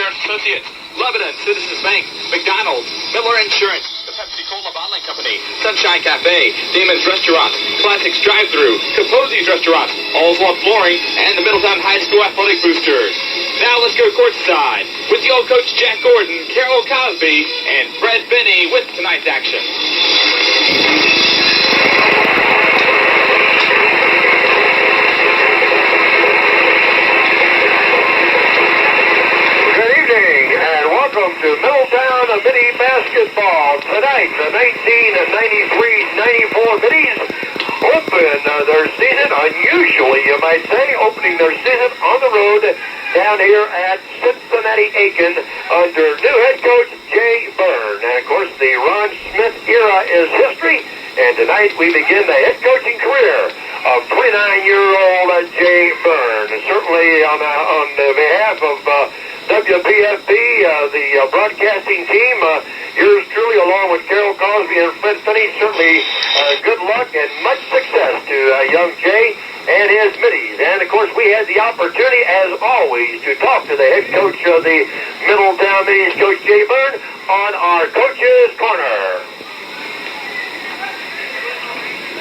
Insurance Associates, Lebanon, Citizens Bank, McDonald's, Miller Insurance, the Pepsi-Cola Bottling Company, Sunshine Cafe, Damon's Restaurant, Classics Drive-Thru, Capozzi's Restaurant, All's Love Flooring, and the Middletown High School Athletic Boosters. Now let's go courtside with the old coach Jack Gordon, Carol Cosby, and Fred Binney with tonight's action. Welcome to Middletown Middie basketball. Tonight, the 1993-94 Middies open their season, unusually you might say, opening their season on the road down here at Cincinnati, Aiken, under new head coach Jay Byrne. And of course, the Ron Smith era is history, and tonight we begin the head coaching career of 29-year-old Jay Byrne. Certainly on behalf of WPFB, the broadcasting team, yours truly, along with Carol Cosby and Fred Binney, certainly good luck and much success to young Jay and his Middies. And, of course, we had the opportunity, as always, to talk to the head coach of the Middletown Middies, Coach Jay Byrne, on our Coach's Corner.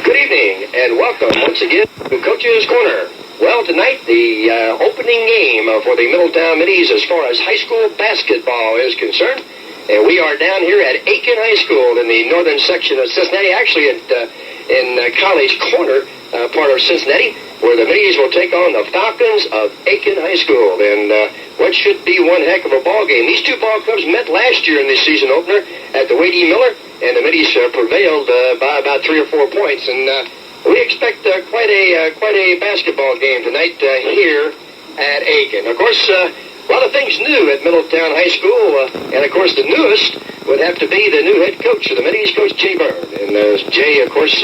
Good evening, and welcome once again to Coach's Corner. Well, tonight, the opening game for the Middletown Middies as far as high school basketball is concerned. And we are down here at Aiken High School in the northern section of Cincinnati, actually in College Corner, part of Cincinnati, where the Middies will take on the Falcons of Aiken High School. And what should be one heck of a ball game. These two ball clubs met last year in the season opener at the Wade E. Miller, and the Middies prevailed by about 3 or 4 points. And we expect quite a basketball game tonight here at Aiken. Of course, a lot of things new at Middletown High School, and of course the newest would have to be the new head coach of the Middies, Coach Jay Byrne. And Jay, of course,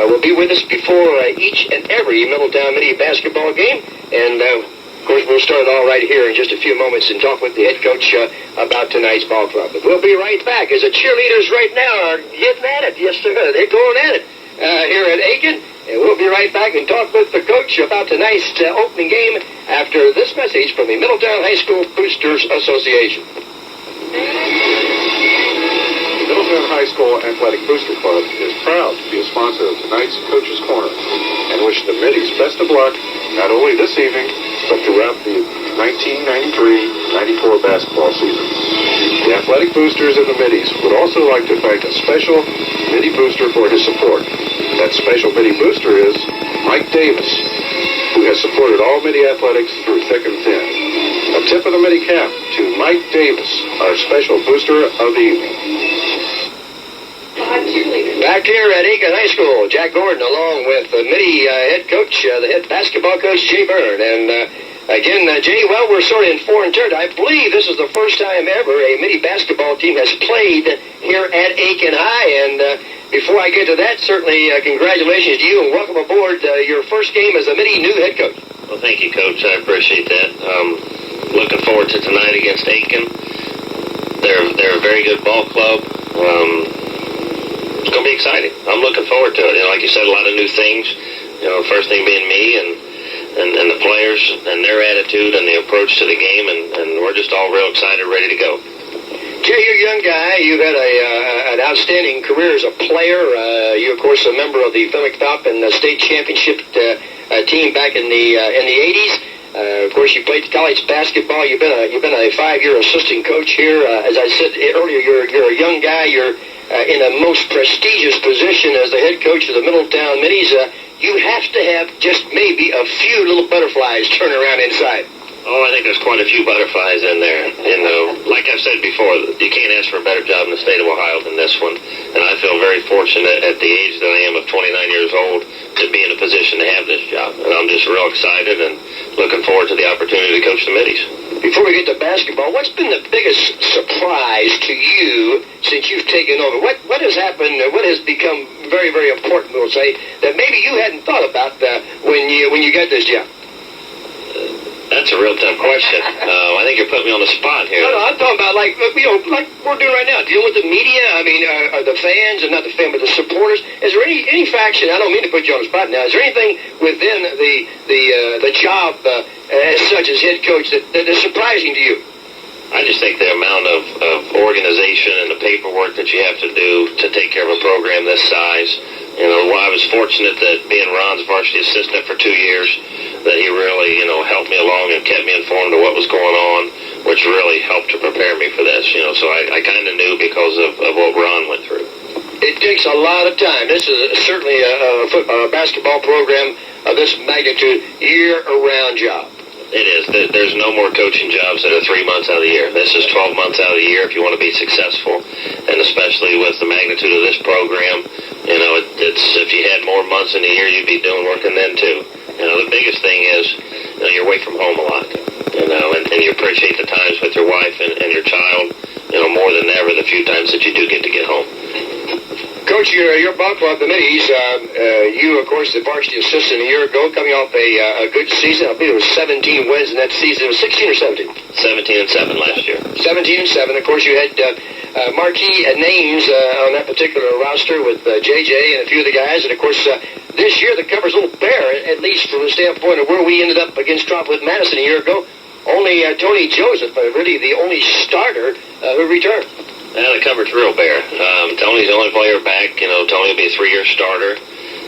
will be with us before each and every Middletown Middie basketball game. And of course, we'll start all right here in just a few moments and talk with the head coach about tonight's ball club. But we'll be right back as the cheerleaders right now are getting at it. Yes, sir, they're going at it. Here at Aiken, and we'll be right back and talk with the coach about tonight's opening game after this message from the Middletown High School Boosters Association. The Middletown High School Athletic Booster Club is proud to be a sponsor of tonight's Coach's Corner and wish the Middies best of luck not only this evening but throughout the 1993-94 basketball season. The Athletic Boosters of the Middies would also like to thank a special Middie booster for his support. That special Middie booster is Mike Davis, who has supported all Middie athletics through thick and thin. A tip of the Middie cap to Mike Davis, our special booster of the evening. Back here at Aiken High School, Jack Gordon along with the Middie head coach, the head basketball coach, Jay Byrne. And again, Jay, well, we're sort of in foreign territory. I believe this is the first time ever a Middie basketball team has played here at Aiken High. And before I get to that, certainly congratulations to you and welcome aboard your first game as the Middie new head coach. Well, thank you, Coach. I appreciate that. Looking forward to tonight against Aiken. They're a very good ball club. It's going to be exciting. I'm looking forward to it. Like you said, a lot of new things. First thing being me and the players and their attitude and the approach to the game, and we're just all real excited, ready to go. Jay, you're a young guy. You've had an outstanding career as a player. You, of course, a member of the Fenwick Falcon state championship team back in the 80s. Of course, you played college basketball. You've been a 5-year assistant coach here. As I said earlier, you're a young guy. You're in a most prestigious position as the head coach of the Middletown Middies. You have to have just maybe a few little butterflies turn around inside. Oh, I think there's quite a few butterflies in there. Like I've said before, you can't ask for a better job in the state of Ohio than this one. And I feel very fortunate at the age that I am of 29 years old to be in a position to have this job. And I'm just real excited and looking forward to the opportunity to coach the Middies. Before we get to basketball, what's been the biggest surprise to you since you've taken over? What has happened, what has become very, very important, we'll say, that maybe you hadn't thought about when you got this job? That's a real tough question. I think you're putting me on the spot here. No, I'm talking about like we're doing right now, dealing with the media. I mean, the fans, and not the fans, but the supporters. Is there any faction? I don't mean to put you on the spot now. Is there anything within the job as such as head coach that is surprising to you? I just think the amount of organization and the paperwork that you have to do to take care of a program this size. You know, I was fortunate that being Ron's varsity assistant for 2 years, that he really, helped me along and kept me informed of what was going on, which really helped to prepare me for this. So I kind of knew because of what Ron went through. It takes a lot of time. This is certainly a basketball program of this magnitude, year-round job. It is. There's no more coaching jobs that are 3 months out of the year. This is 12 months out of the year if you want to be successful, and especially with the magnitude of this program, it's if you had more months in the year, you'd be working then too. The biggest thing is, you're away from home a lot, and you appreciate the times with your wife and your child, more than ever the few times that you do get to get home. Coach, your ball club, the Middies, you, of course, the varsity assistant a year ago, coming off a good season. I believe it was 17 wins in that season. It was 16 or 17? 17-7 last year. 17-7. Of course, you had marquee names on that particular roster with JJ and a few of the guys. And, of course, this year the cover's a little bare, at least from the standpoint of where we ended up against Dropwood Madison a year ago. Only Tony Joseph, really the only starter who returned. Yeah, the cover's real bare. Tony's the only player back. Tony will be a 3-year starter.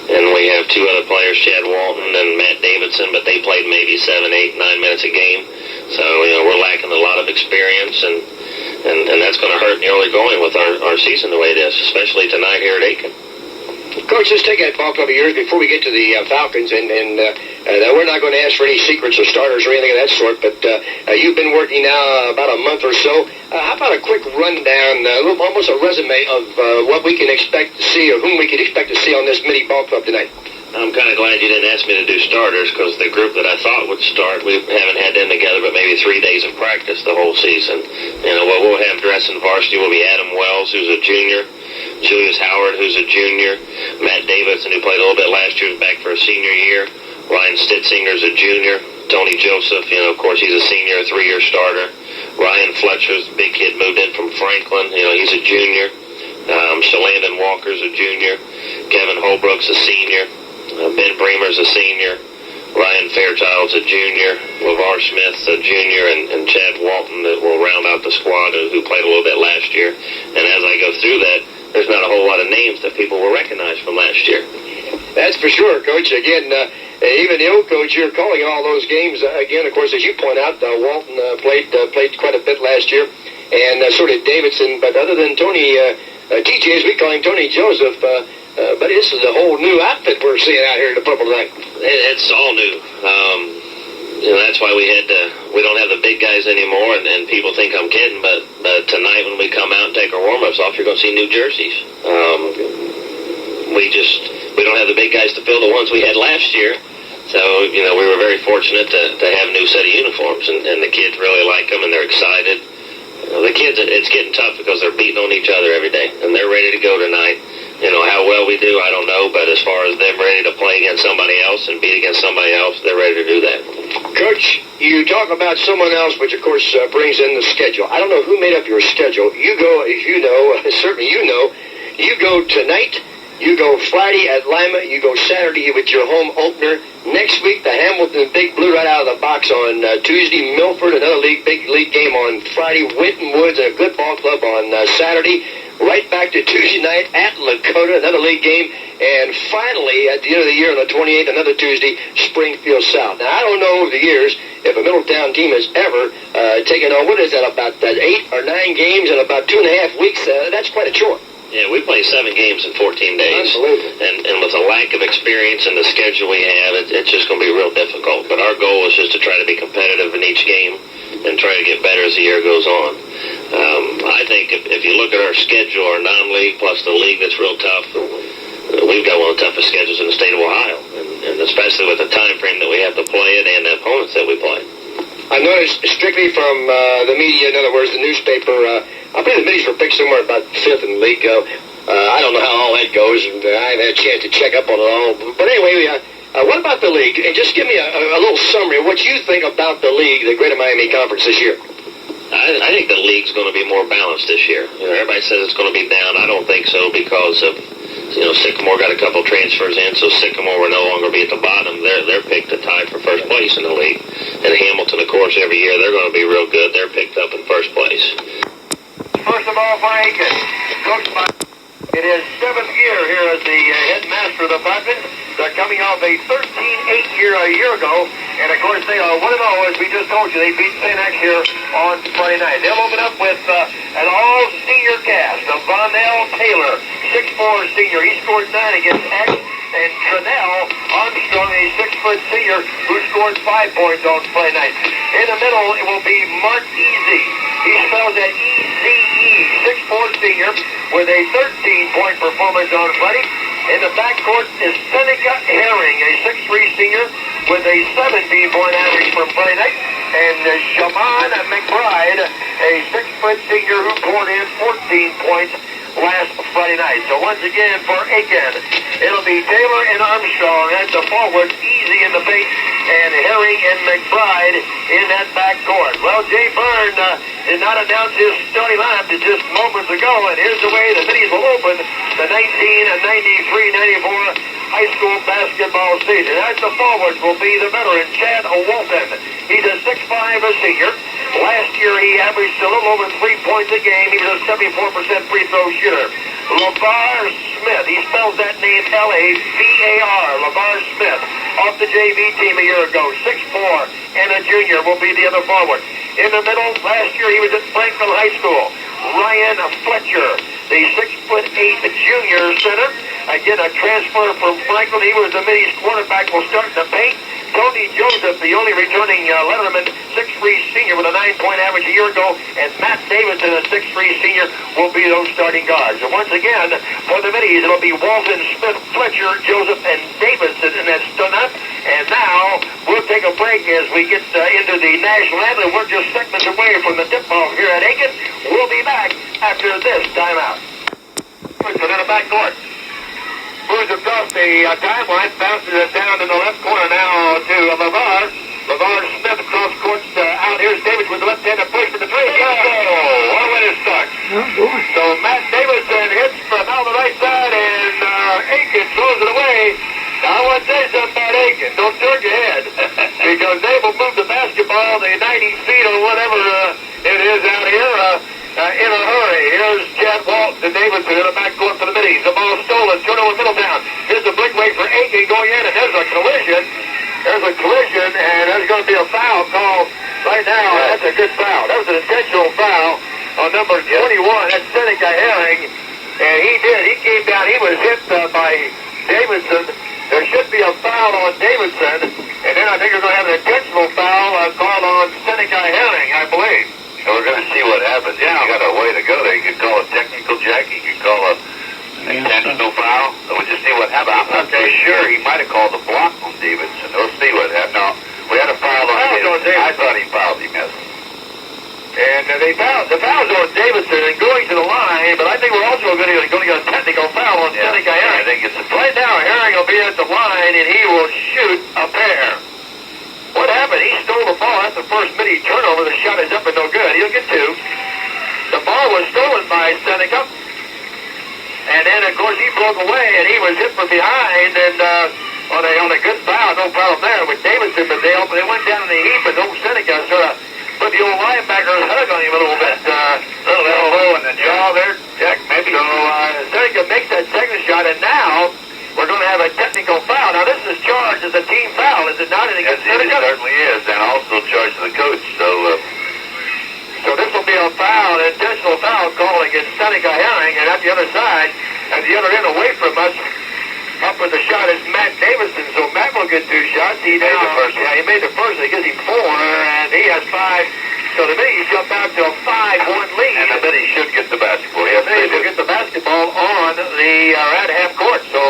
And we have 2 other players, Chad Walton and Matt Davidson, but they played maybe 7, 8, 9 minutes a game. So, we're lacking a lot of experience, and that's going to hurt in the early going with our season the way it is, especially tonight here at Aiken. Coach, let's take that ball club of yours before we get to the Falcons, and we're not going to ask for any secrets or starters or anything of that sort, but you've been working now about a month or so. How about a quick rundown, almost a resume of what we can expect to see or whom we can expect to see on this Middie ball club tonight? I'm kind of glad you didn't ask me to do starters because the group that I thought would start, we haven't had them together but maybe 3 days of practice the whole season. What we'll have dressing varsity will be Adam Wells, who's a junior, Julius Howard, who's a junior, Matt Davidson, who played a little bit last year, is back for a senior year, Ryan Stitzinger's a junior, Tony Joseph, of course he's a senior, a 3-year starter, Ryan Fletcher's the big kid, moved in from Franklin, he's a junior, Shalandon Walker's a junior, Kevin Holbrook's a senior, Ben Bremer's a senior, Ryan Fairchild's a junior, LeVar Smith's a junior, and Chad Walton that will round out the squad who played a little bit last year. And as I go through that, there's not a whole lot of names that people will recognize from last year. That's for sure, Coach. Again, even the old coach here calling all those games. Again, of course, as you point out, Walton played quite a bit last year, and so did Davidson. But other than Tony, TJ, as we call him, Tony Joseph, but this is a whole new outfit we're seeing out here in the purple tonight. It's all new. That's why we don't have the big guys anymore, and people think I'm kidding, but tonight when we come out and take our warm-ups off, you're going to see new jerseys. We don't have the big guys to fill the ones we had last year, so, we were very fortunate to have a new set of uniforms, and the kids really like them, and they're excited. The kids, it's getting tough because they're beating on each other every day, and they're ready to go tonight. How well we do, I don't know, but as far as them ready to play against somebody else and beat against somebody else, they're ready to do that. Coach, you talk about someone else, which of course brings in the schedule. I don't know who made up your schedule. You go, as you know, certainly you go tonight, you go Friday at Lima, you go Saturday with your home opener. Next week, the Hamilton Big Blue right out of the box on Tuesday, Milford, another big league game on Friday, Winton Woods, and a good ball club on Saturday. Right back to Tuesday night at Lakota, another league game. And finally, at the end of the year on the 28th, another Tuesday, Springfield South. Now, I don't know over the years if a Middletown team has ever taken on, what is that, about 8 or 9 games in about 2.5 weeks? That's quite a chore. Yeah, we play 7 games in 14 days. Unbelievable. And with the lack of experience and the schedule we have, it's just going to be real difficult. But our goal is just to try to be competitive in each game and try to get better as the year goes on. I think if you look at our schedule, our non-league plus the league that's real tough, we've got one of the toughest schedules in the state of Ohio, and especially with the time frame that we have to play it and the opponents that we play. I noticed strictly from the media, in other words, the newspaper, I believe the Middies were picked somewhere about 5th in the league. I don't know how all that goes, and I haven't had a chance to check up on it all. But anyway, what about the league? And just give me a little summary of what you think about the league, the Greater Miami Conference this year. I think the league's going to be more balanced this year. Everybody says it's going to be down. I don't think so because of, Sycamore got a couple transfers in, so Sycamore will no longer be at the bottom. They're picked to tie for first place in the league. And Hamilton, of course, course, every year they're going to be real good. They're picked up in first place. First of all for Aiken, coached by... It is 7th year here as the headmaster of the Falcons. They're coming off a 13-8 year a year ago. And, of course, they are 1-0, as we just told you. They beat St. X here on Friday night. They'll open up with an all-senior cast of Vonell Taylor, 6'4" senior. He scored 9 against X. And Trinell Armstrong, a 6-foot senior, who scored 5 points on Friday night. In the middle, it will be Mark Easy. He spells that E-Z-E, 6'4" senior, with a 13-point performance on Friday. In the backcourt is Seneca Herring, a 6'3" senior, with a 17-point average from Friday night. And Shaman McBride, a 6-foot senior, who poured in 14 points last Friday night. So once again for Aiken, it'll be Taylor and Armstrong at the forwards, Easy in the paint, and Herring and McBride in that backcourt. Well, Jay Byrne did not announce his starting lineup just moments ago, and here's the way the Middies will open the 1993-94 high school basketball season. As the forwards will be the veteran Chad Walton. He's a 6'5", a senior. Last year he averaged a little over 3 points a game. He was a 74% free throw shooter. LeVar Smith, he spells that name L-A-V-A-R, LeVar Smith, off the JV team a year ago, 6'4", and a junior will be the other forward. In the middle, last year he was at Franklin High School. Ryan Fletcher, the 6'8" junior center. Again, a transfer from Franklin. He was the Middies quarterback, will start in the paint. Tony Joseph, the only returning letterman, 6'3" senior with a 9-point average a year ago, and Matt Davidson, a 6'3" senior, will be those starting guards. And once again, for the Middies, it'll be Walton, Smith, Fletcher, Joseph, and Davidson in that lineup. And now we'll take a break as we get into the national anthem. We're just segments away from the tip-off here at Aiken. We'll be back after this timeout. So in the backcourt. Moves across the timeline, bounces it down in the left corner now to LeVar. LeVar Smith across court out. Here's Davis with the left-handed push for the three. What a way to start. So Matt Davidson hits from out the right side, and Aiken throws it away. Now I want to say something about Aiken. Don't turn your head, because they will move the basketball the 90 feet or whatever it is out here. In a hurry. Here's Chad Walton and Davidson in the backcourt for the Middies. The ball stolen. Turn over Middletown. Here's the breakaway for Aiken going in, and there's a collision. And there's going to be a foul called right now. That's a good foul. That was an intentional foul on number 21. That's Seneca Herring. And he did. He came down. He was hit by Davidson. There should be a foul on Davidson. And then I think we're going to have an intentional foul called on Seneca Herring, I believe. And we're going to see what happens. Yeah, you got a way to go there. You could call a technical jack. You could call an intentional foul. We'll just see what happens. I'm not so sure. He might have called a block on Davidson. We'll see what happens. No, we had a foul on Davidson. I thought he fouled him, yes. And the foul's on Davidson and going to the line, but I think we're also going to get a technical foul on Seneca Herring. I think it's right now, Herring will be at the line, and he will shoot a pair. What happened? He stole the ball. That's the first Middie turnover. The shot is up and no good. He'll get two. The ball was stolen by Seneca. And then, of course, he broke away, and he was hit from behind, and on a good foul, no problem there with Davidson, but they went down in the heap, and old Seneca sort of put the old linebacker's hug on him a little bit. Little elbow in the jaw there, Jack, maybe. So Seneca makes that second shot, and now we're going to have a technical foul. Now, this is charged as a team foul, is it not? Yes, it certainly is, and also charged to the coach. So this will be a foul, an intentional foul call against Seneca Herring, and at the other side, at the other end away from us, up with the shot is Matt Davidson. So Matt will get 2 shots. He made the first. Yeah, he made the first. It gives him 4, and he has 5. So the Middies jump out to a 5-1 lead. And the Middies should get the basketball. Yes, they will get the basketball on at half court. So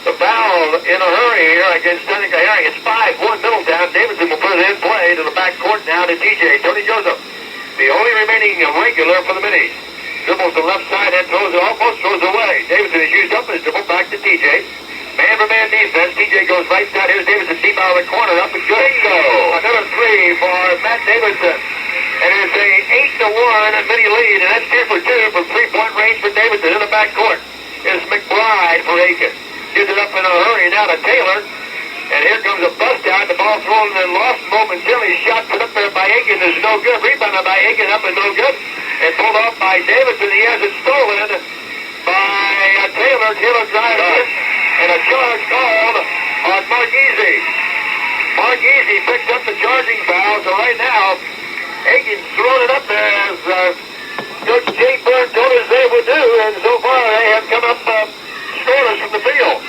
the foul in a hurry here against Seneca Herring. It's 5-1 Middletown. Davidson will put it in play to the back court now to TJ. Tony Joseph, the only remaining regular for the Middies. Dribbles to the left side and almost throws away. Davidson is used up and is dribbled back to TJ. Man-for-man defense. TJ goes right side. Here's Davidson deep out of the corner. Up and good. Bingo! Another 3 for Matt Davidson. And it's a 8-1 Middy lead. And that's 2 for 2 from 3-point range for Davidson in the backcourt. It's McBride for Aiken. Gives it up in a hurry now to Taylor. And here comes a bust out. The ball thrown and lost momentarily. Shot put up there by Aiken is no good. Rebounded by Aiken up and no good. And pulled off by Davidson. He has it stolen by Taylor. Taylor drives in. And a charge called on Marghese. Marghese picked up the charging foul. So right now, Aiken's throwing it up there as Coach Jay Byrne told us they would do. And so far they have come up scoreless from the field.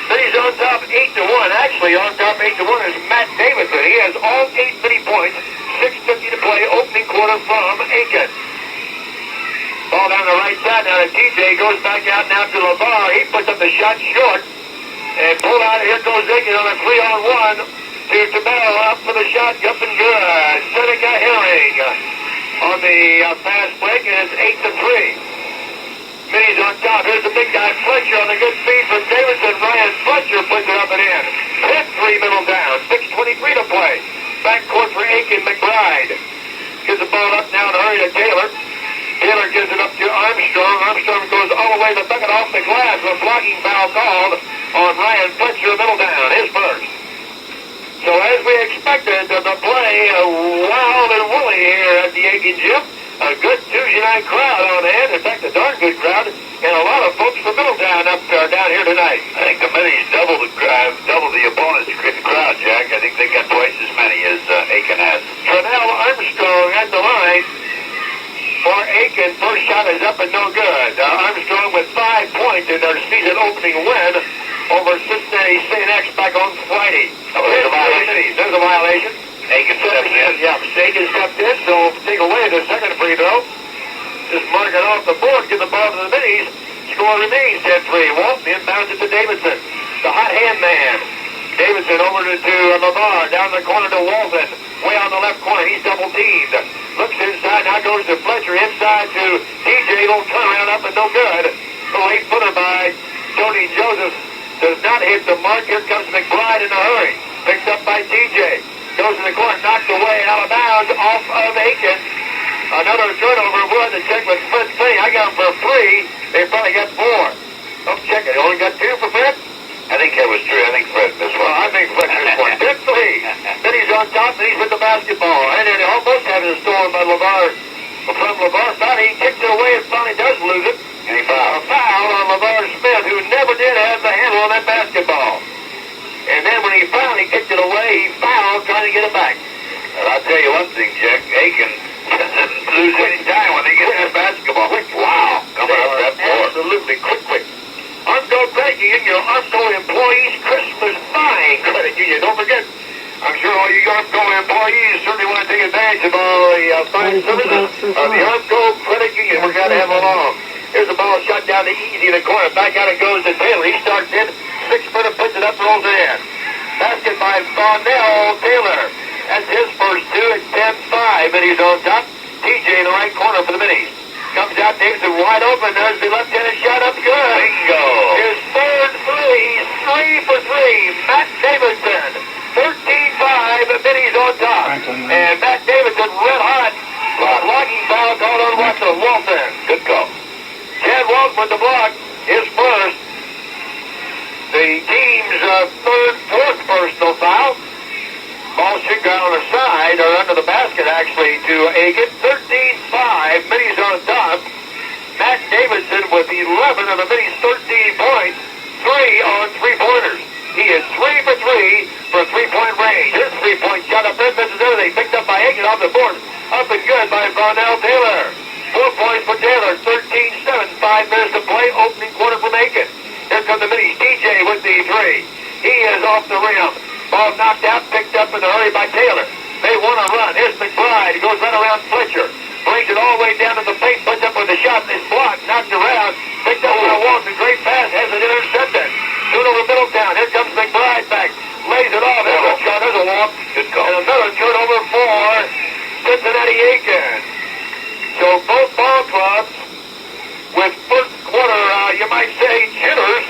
Then he's on top 8-1. Actually, on top 8-1 is Matt Davidson. He has all 8 mini points. 6:50 to play. Opening quarter from Aiken. Ball down the right side now to TJ. Goes back out now to LeVar. He puts up the shot short. And pulled out. Here goes Aiken on a 3-on-1. To Tabell. Up for the shot. Up and good. Seneca Herring on the fast break. And it's 8-3. Middie's on top. Here's the big guy, Fletcher, on a good feed from Davidson. Ryan Fletcher puts it up and in. 10-3 Middletown. 6:23 to play. Backcourt for Aiken. McBride gives the ball up now in a hurry to Taylor. Taylor gives it up to Armstrong. Armstrong goes all the way to the bucket off the glass. A blocking foul called on Ryan Fletcher of Middletown. His first. So as we expected, the play wild and woolly here at the Aiken gym. A good Tuesday night crowd on hand. In fact, a darn good crowd. And a lot of folks from Middletown up there down here tonight. I think the Middies double the opponent's crowd, Jack. I think they got twice as many as Aiken has. Tremell Armstrong at the line for Aiken. First shot is up and no good. Armstrong with 5 points in their season opening win over Cincinnati St. X back on Friday. Oh, there's a violation. There's a violation. Aiken steps in. Yeah, Aiken stepped in, so take away the second free throw. Just mark it off the board, give the ball to the Middies. Score remains 10-3. Walton inbounds it to Davidson. The hot hand man. Davidson over to LeVar. Down the corner to Walton. Way on the left corner. He's double teamed. Looks inside. Now goes to Fletcher. Inside to TJ. Little turnaround up and no good. The late footer by Tony Joseph does not hit the mark. Here comes McBride in a hurry. Picked up by TJ. Goes to the corner, knocked away, out of bounds, off of Aiken. Another turnover. We'll have to check with Fred Fay. I got him for 3. They probably got 4. Don't check it. They only got 2 for Fred? I think that was true. I think Fred missed one. Well, I think Fred missed one. 10-3. Then he's on top, and he's with the basketball. And it almost had it stolen by LeVar. From LeVar. Finally, he kicks it away and finally does lose it. And he fouled. A foul on LeVar Smith, who never did have the handle on that basketball. And then when he finally kicked it away, he fouled trying to get it back. Well, I'll tell you one thing, Jack. Aiken doesn't lose any time when they get that basketball. Wow. Coming up that floor. Absolutely. Quick. Armco Credit Union, your Armco employees' Christmas buying credit union. Don't forget, I'm sure all you Armco employees certainly want to take advantage of all the fine services of the Armco Credit Union. We're glad to have them along. Here's the ball shot down to Easy in the corner. Back out it goes to Taylor. He starts in. 6-footer puts it up, rolls it in. Basket by Bonnell Taylor. That's his first 2. It's 10-5. Middies on top. TJ in the right corner for the Middies. Comes out, Davidson wide open. There's the left-handed shot up good. Bingo. His third 3. 3 for 3. Matt Davidson. 13-5. Middies on top. And Matt Davidson red hot. Blocking foul called on Walton. Good call. Chad Walton with the block. His first. The team's fourth personal foul. Ball should go on the side, or under the basket, actually, to Aiken. 13-5. Middies on top. Matt Davidson with 11 of the Middies' 13 points. 3 on 3-pointers. He is 3 for 3 for 3-point range. His 3-point shot up there misses everything. Picked up by Aiken off the board. Up and good by Bonnell Taylor. 4 points for Taylor. 13-7. 5 minutes to play. Opening quarter from Aiken. Here come the Middies. DJ with the 3. He is off the rim. Ball knocked out, picked up in a hurry by Taylor. They want to run. Here's McBride. He goes right around Fletcher. Brings it all the way down to the paint. Puts up with the shot. It's blocked. Knocked around. Picked up by Walton. Great pass. Has it intercepted. Turnover Middletown. Here comes McBride back. Lays it off. There's a shot. There's a walk. Good call. And another turnover for Cincinnati Aiken. So both ball clubs with first quarter, you might say, jitters.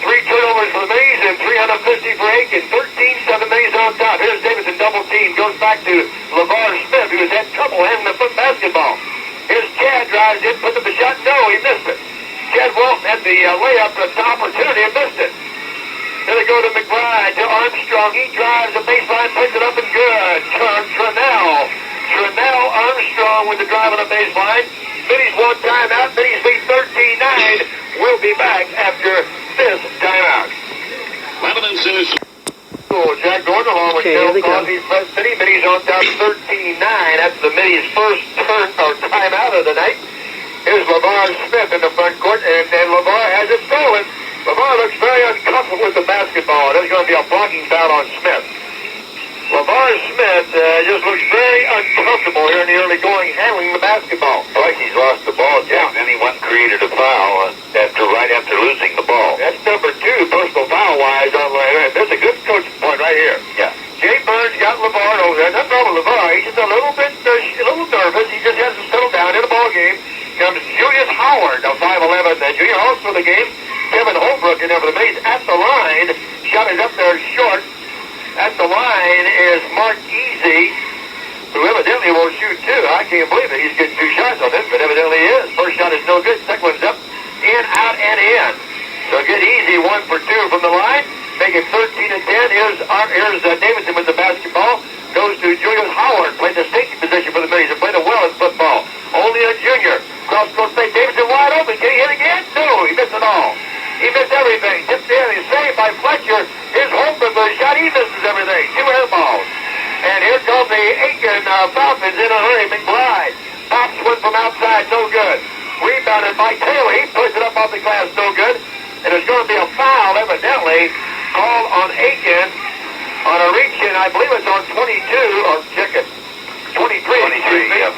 3 turnovers for the Middies and 350 for Aiken. 13-7 Middies on top. Here's Davidson double team. Goes back to LeVar Smith, who has had trouble handling the foot basketball. Here's Chad, drives in, puts up the shot. No, he missed it. Chad Walton had the layup, the opportunity, and missed it. Here they go to McBride, to Armstrong. He drives the baseline, puts it up and good. Trenell Armstrong with the drive on the baseline. Middies one timeout. Middies lead 13-9. We'll be back after this timeout. Lebanon Citizen. Jack Gordon along with Bill Coffey's Press City. Middies on top 13-9. That's the Middies' first turn or timeout of the night. Here's LeVar Smith in the front court, and LeVar has it stolen. LeVar looks very uncomfortable with the basketball. There's going to be a blocking foul on Smith. LeVar Smith just looks very uncomfortable here in the early going, handling the basketball. Like he's lost the ball, Jack. Then he went and created a foul right after losing the ball. That's number 2, personal foul-wise on Larry. That's a good coaching point right here. Yeah. Jay Burns got LeVar over there. Nothing wrong with LeVar. He's just a little nervous. He just hasn't settled down in the ball game. Comes Julius Howard, a 5'11" junior, also in the game. Kevin Holbrook in there for the Middies at the line. Shot is up there short. At the line is Mark Easy, who evidently will shoot 2. I can't believe it. He's getting 2 shots on this, but evidently he is. First shot is no good. Second one's up, in, out, and in. So get Easy 1 for 2 from the line. Make it 13-10. Here's Davidson with the basketball. Goes to Julius Howard. Played the safety position for the Middies and played it well in football. Only a junior. Cross-court play. Davidson wide open. Can he hit again? No, he missed it all. He missed everything. Tipped in. He's saved by Fletcher. His Holmgren with a shot. He misses everything. 2 air balls. And here comes the Aiken Falcons in a hurry. McBride pops one from outside. No good. Rebounded by Taylor. He puts it up off the glass. No good. And there's going to be a foul, evidently, called on Aiken on a reach-in. I believe it's on 22. Or check it. 23. 23, yep.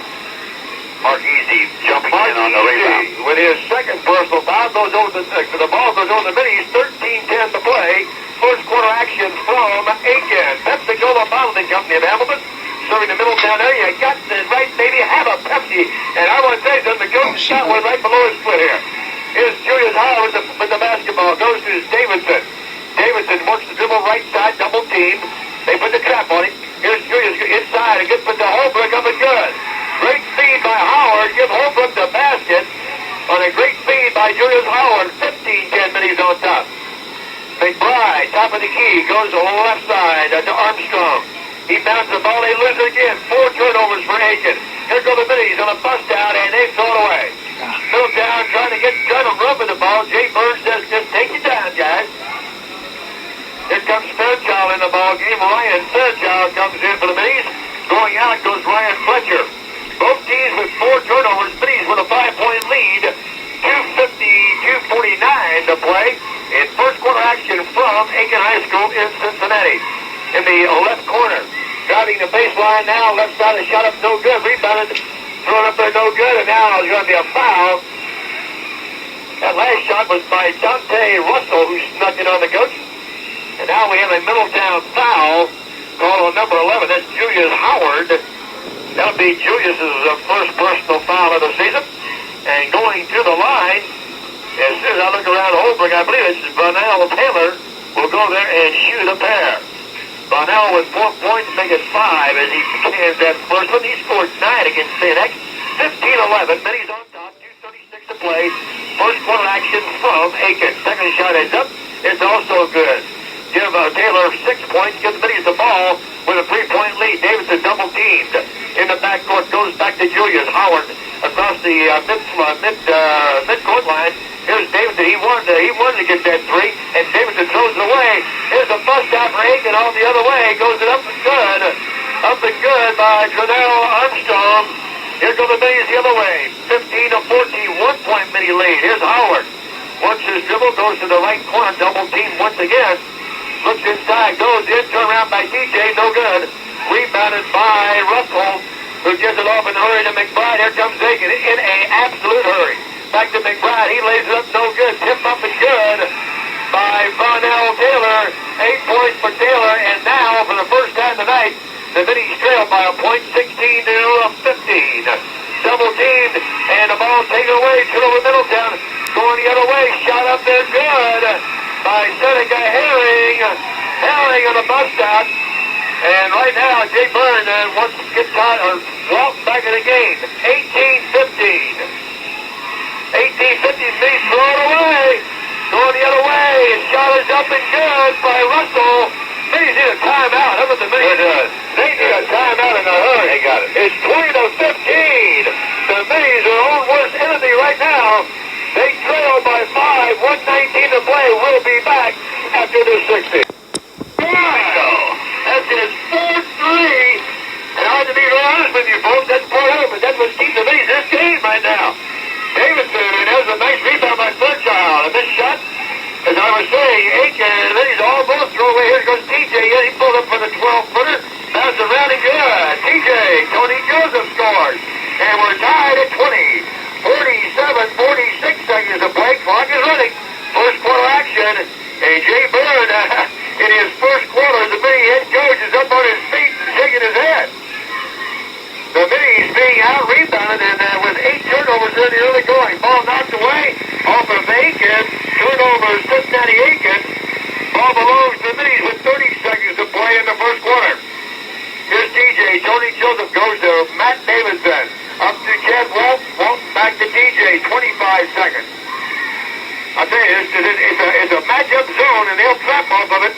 Mark Easy jumping in on the rebound. With his second personal foul, goes over the ball goes over the Middies. 13-10 to play. First quarter action from Aiken. Pepsi-Cola Bottling Company of Hamilton. Serving the Middletown area. You got the right, maybe have a Pepsi. And I want to say something. The coach shot one right below his foot here. Here's Julius Howard with the basketball. Goes to Davidson. Davidson works the dribble right side, double team. They put the trap on him. Here's Julius inside. A good put the Holbrook up and good. Great feed by Howard. Give Holbrook the basket on a great feed by Julius Howard. 15-10 Middies on top. McBride, top of the key, goes to the left side to Armstrong. He bounces the ball. They lose it again. 4 turnovers for Aiken. Here go the Middies on a bust out, and they throw it away. Middletown trying to run with the ball. Jay Burns says, just take it down, guys. Here comes Fairchild in the ball game. Ryan Fairchild comes in for the Middies. Going out goes Ryan Fletcher. Both teams with 4 turnovers. Middies with a 5-point lead. 2:49 to play in first quarter action from Aiken High School in Cincinnati. In the left corner. Driving the baseline now. Left side of shot up no good. Rebounded. Thrown up there no good. And now there's going to be a foul. That last shot was by Dante Russell, who snuck it on the coach. And now we have a Middletown foul called on number 11. That's Julius Howard. That'll be Julius's first personal foul of the season. And going to the line, as soon as I look around Holbrook, I believe it's Bonnell Taylor will go there and shoot a pair. Bonnell with 4 points, make it 5 as he cans that first one. He scored 9 against Cincinnati. 15-11. Middies on top. 2:36 to play. First quarter action from Aiken. Second shot is up. It's also good. Give Taylor 6 points. Give the Middies the ball with a 3-point lead. Davidson double teamed in the backcourt. Goes back to Julius Howard across the midcourt line. Here's Davidson. He wanted to get that 3, and Davidson throws it away. Here's a bust out for Aiken all the other way. Goes it up and good. Up and good by Trenell Armstrong. Here go the Middies the other way. 15-14, 1-point Middie lead. Here's Howard. Works his dribble, goes to the right corner, double team once again. Looks inside, goes in, turn around by DJ, no good. Rebounded by Russell, who gets it off in a hurry to McBride. Here comes Aiken in a absolute hurry. Back to McBride, he lays it up, no good. Tip up and good by Bonnell Taylor. 8 points for Taylor, and now, for the first time tonight, the Middies trail by a point, 16-15. Double teamed, and the ball taken away. Turnover Middletown, going the other way. Shot up there, good by Seneca Herring. Herring on the bust out. And right now, Jay Byrne wants to get caught or walk back in the game. 18-15. 18-15, Middies throw it away. Going the other way. His shot is is up and good by Russell. Middies need a timeout. How about the Middies? They need a timeout in a hurry. They got it. It's 20-15. The Middies are own worst enemy right now. They trail by 5, 1:19 to play. We'll be back after this 60. That's his 4th 3. And I have to be real honest with you, folks. That's part of it, but that's what's keeping the Middies in this game right now. Davidson has a nice rebound by Fairchild. And this shot, as I was saying, Aiken and Middies all both throw away. Here goes TJ. Yeah, he pulled up for the 12-footer. Bounce around and good. TJ, Tony Joseph scores. And we're tied at 20. 47-46 seconds to play. Clock is running. First quarter action. And Jay Byrne, in his first quarter, the Middie head coach is up on his feet and shaking his head. The Middies being out-rebounded and with 8 turnovers in the early going. Ball knocked away off of Aiken. Turnover, Cincinnati Aiken. Ball belongs to the Middies with 30 seconds to play in the first quarter. Here's TJ. Tony Joseph goes to Matt Davidson. Up to Chad Walt. Walt back to TJ. 25 seconds. I tell you, it's a matchup zone, and they'll trap off of it.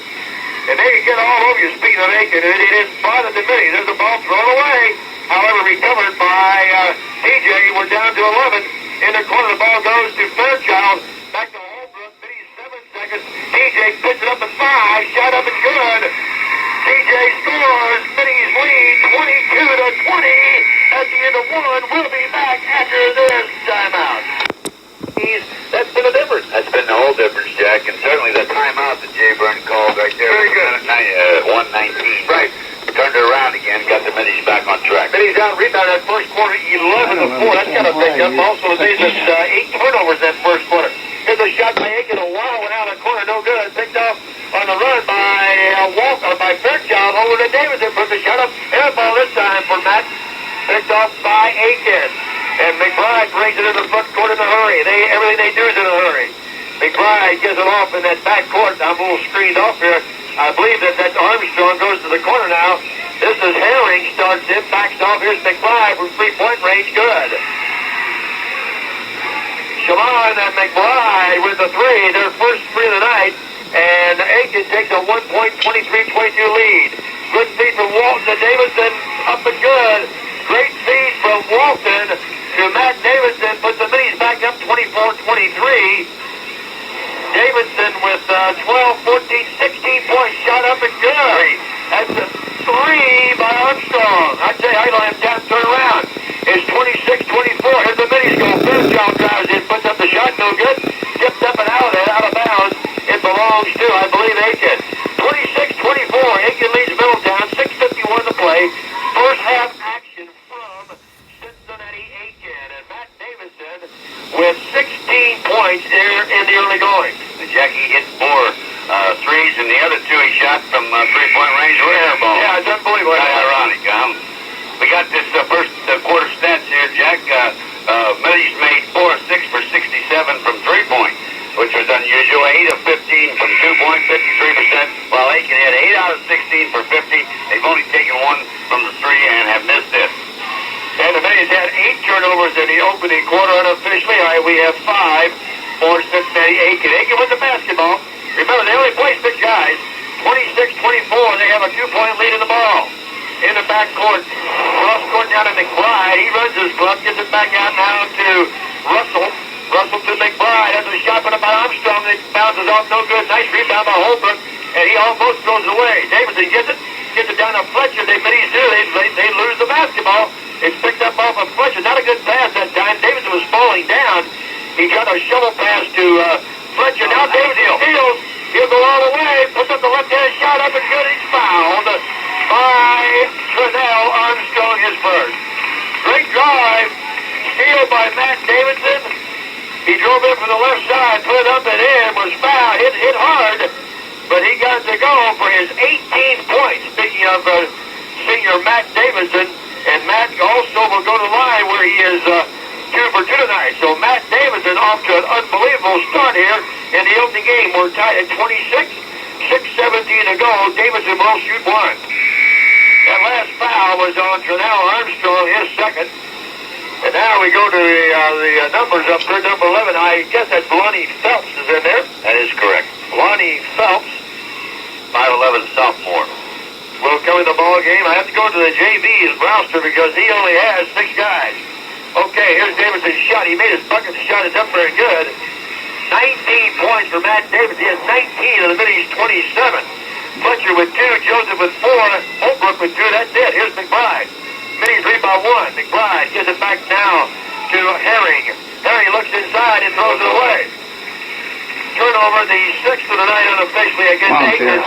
And they can get all over you, speaking of Aiken. And it didn't bother the Middies. There's the ball thrown away. However, recovered by TJ. We're down to 11. In the corner, the ball goes to Fairchild. Back to Holbrook. Middies 7 seconds. TJ puts it up at 5. Shot up and good. TJ scores. Middies lead 22-20 at the end of 1. We'll be back after this timeout. That's been a difference. That's been the whole difference, Jack. And certainly the timeout that Jay Byrne called right there. Very good. 1:19. Right. Turned it around again, got the Middies back on track. Middies out rebound that first quarter, 11-4. That's got to pick up. Also, the Middies 8 turnovers that first quarter. Here's a shot by Aiken. A wild one out of the corner, no good. Picked off on the run by Fairchild over to Davidson. Put the shot up. Air ball this time for Matt. Picked off by Aiken. And McBride brings it in the front court in a hurry. Everything they do is in a hurry. McBride gives it off in that back court. I'm a little screened off here. I believe that Armstrong goes to the corner now. This is Herring, starts in, backs off. Here's McBride from three-point range. Good. Shamon and McBride with the 3, their first 3 of the night. And Aiken takes a 1-point, 23-22 lead. Good feed from Walton to Davidson. Up and good. Great feed from Walton to Matt Davidson. Puts the Middies back up 24-23. Davidson with 12, 14, 16 points. Shot up and good. That's a 3 by Armstrong. I tell you, I don't have time to turn around. It's 26-24. Here's the Middies go. Fairchild drives in, puts up the shot. No good. Tipped up and out of bounds. It belongs to, I believe, Aiken. 26-24. Aiken leads Middletown. 6:51 to play. First half action from Cincinnati Aiken. And Matt Davidson with 16 points there in the early going. Jackie hit 4 threes, and the other 2 he shot from 3-point range were air balls. Yeah, it's unbelievable. Ironic. We got this first quarter stats here, Jack. Middies made 4 of 6 for 67 from 3-point, which was unusual. 8 of 15 from 2-point, 53%, while Aiken had 8 out of 16 for 50. They've only taken 1 from the 3 and have missed this. And the Middies had 8 turnovers in the opening quarter unofficially. We have 5 for Cincinnati Aiken. Aiken with the basketball. Remember, they only play 6 guys. 26-24. They have a 2-point lead in the ball. In the backcourt, cross court down to McBride. He runs his club, gets it back out now to Russell. Russell to McBride. Has a shot put up by Armstrong. It bounces off, no good. Nice rebound by Holbrook. And he almost throws it away. Davidson gets it down to Fletcher. They Middies do. They lose the basketball. It's picked up off of Fletcher. Not a good pass that time. Davidson was falling down. He got a shovel pass to Fletcher. Now Davidson steals. He'll go all the way. Puts up the left-hand shot up and good. He's fouled by Trennell Armstrong, his first. Great drive. Steal by Matt Davidson. He drove in from the left side, put it up and in, was fouled. Hit hard, but he got to go for his 18th point. Speaking of senior Matt Davidson, and Matt also will go to the line where he is 2 for 2 tonight. So Matt Davidson off to an unbelievable start here in the opening game. We're tied at 26, 6:17 to go. Davidson will shoot 1. That last foul was on Trennell Armstrong, his second. And now we go to the numbers up there, number 11. I guess that's Lonnie Phelps is in there. That is correct. Lonnie Phelps, 5'11" sophomore. will come in the ball game. I have to go to the JV's Brewster because he only has 6 guys. Okay, here's Davidson's shot. He made his bucket shot. It's up very good. 19 points for Matt Davidson. He has 19 of the Middies 27. Fletcher with 2, Joseph with 4, Holbrook with 2. That's it. Here's McBride. Middies lead by 1. McBride gives it back now to Herring. Herring looks inside and throws it away. Turnover, the 6th of the night unofficially against Aiken.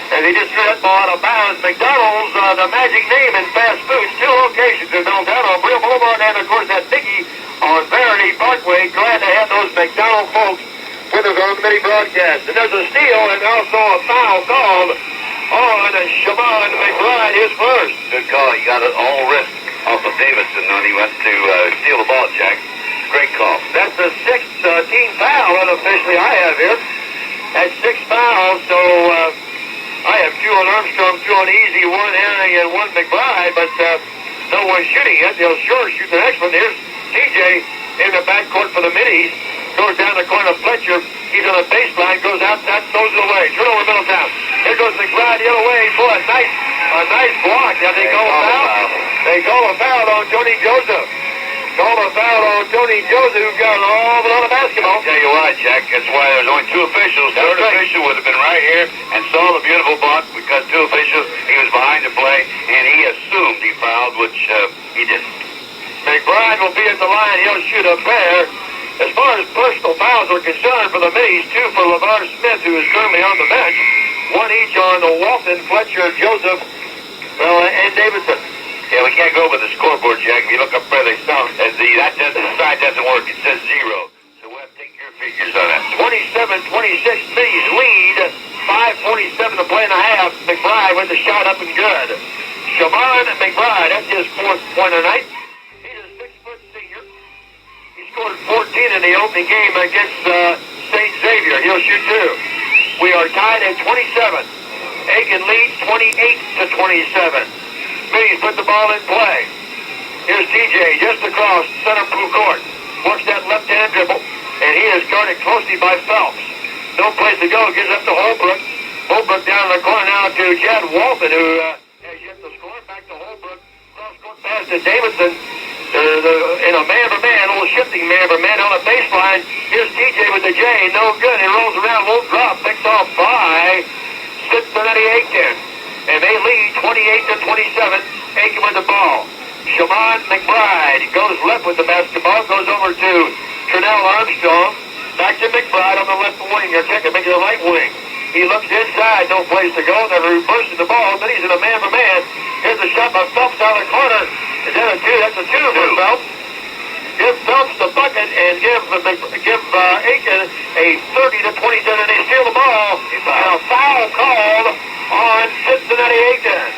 And he just threw that ball out of bounds. McDonald's, the magic name in fast foods, 2 locations in Middletown on Brio Boulevard, and of course that Mickey on Verity Parkway. Glad to have those McDonald folks with us on the Middie broadcast. And there's a steal and also a foul called on Shaman McBride, his first. Good call. He got it all wrist off of Davidson when he went to steal the ball, Jack. Great call. That's the 6th team foul unofficially I have here. That's 6 fouls, so I have 2 on Armstrong, 2 on Easy, 1 Herring, and 1 McBride, but no one shooting yet. They'll sure shoot the next one. Here's TJ in the backcourt for the Middies. Goes down the corner, Fletcher. He's on the baseline, goes out, that throws it away. Turnover Middletown. Here goes McBride the other way. Boy, a nice block. Now they call a foul. They call a foul on Tony Joseph. Call a foul on Tony Joseph, who got all but on the basketball. I'll tell you why, Jack. That's why there's only 2 officials. Third official would have been right here and saw the beautiful block because 2 officials, he was behind the play, and he assumed he fouled, which he didn't. McBride will be at the line. He'll shoot a pair. As far as personal fouls are concerned for the Middies, 2 for LeVar Smith, who is currently on the bench. 1 each on Walton, Fletcher, Joseph, and Davidson. Yeah, we can't go with the scoreboard, Jack. If you look up there, they sound the side doesn't work. It says 0. So we'll have to take your figures on that. 27-26, Middies lead. 5:47 to play in the half. McBride with the shot up and good. Shaman McBride, that's his 4th point tonight. He's a 6-foot senior. He scored 14 in the opening game against St. Xavier. He'll shoot 2. We are tied at 27. Aiken leads 28-27. Middies put the ball in play. Here's TJ just across center court. Works that left-hand dribble, and he is guarded closely by Phelps. No place to go. Gives up to Holbrook. Holbrook down in the corner now to Jed Walton, who has yet to score. Back to Holbrook. Cross-court pass to Davidson. In a man-for-man, a little shifting man-for-man on the baseline. Here's TJ with the J. No good. He rolls around, won't drop. Picked off by Cincinnati Aiken. And they lead 28-27. Aiken with the ball. Shaman McBride goes left with the basketball. Goes over to Trinell Armstrong. Back to McBride on the left wing. Or check it, make it the right wing. He looks inside. No place to go. They're reversing the ball. Then he's in a man-for-man. Here's a shot by Phelps out of the corner. Is that a 2? That's a 2 for Phelps. Give Phelps the bucket and give Aiken a 30-27. And they steal the ball. And a foul called on Cincinnati Aiken.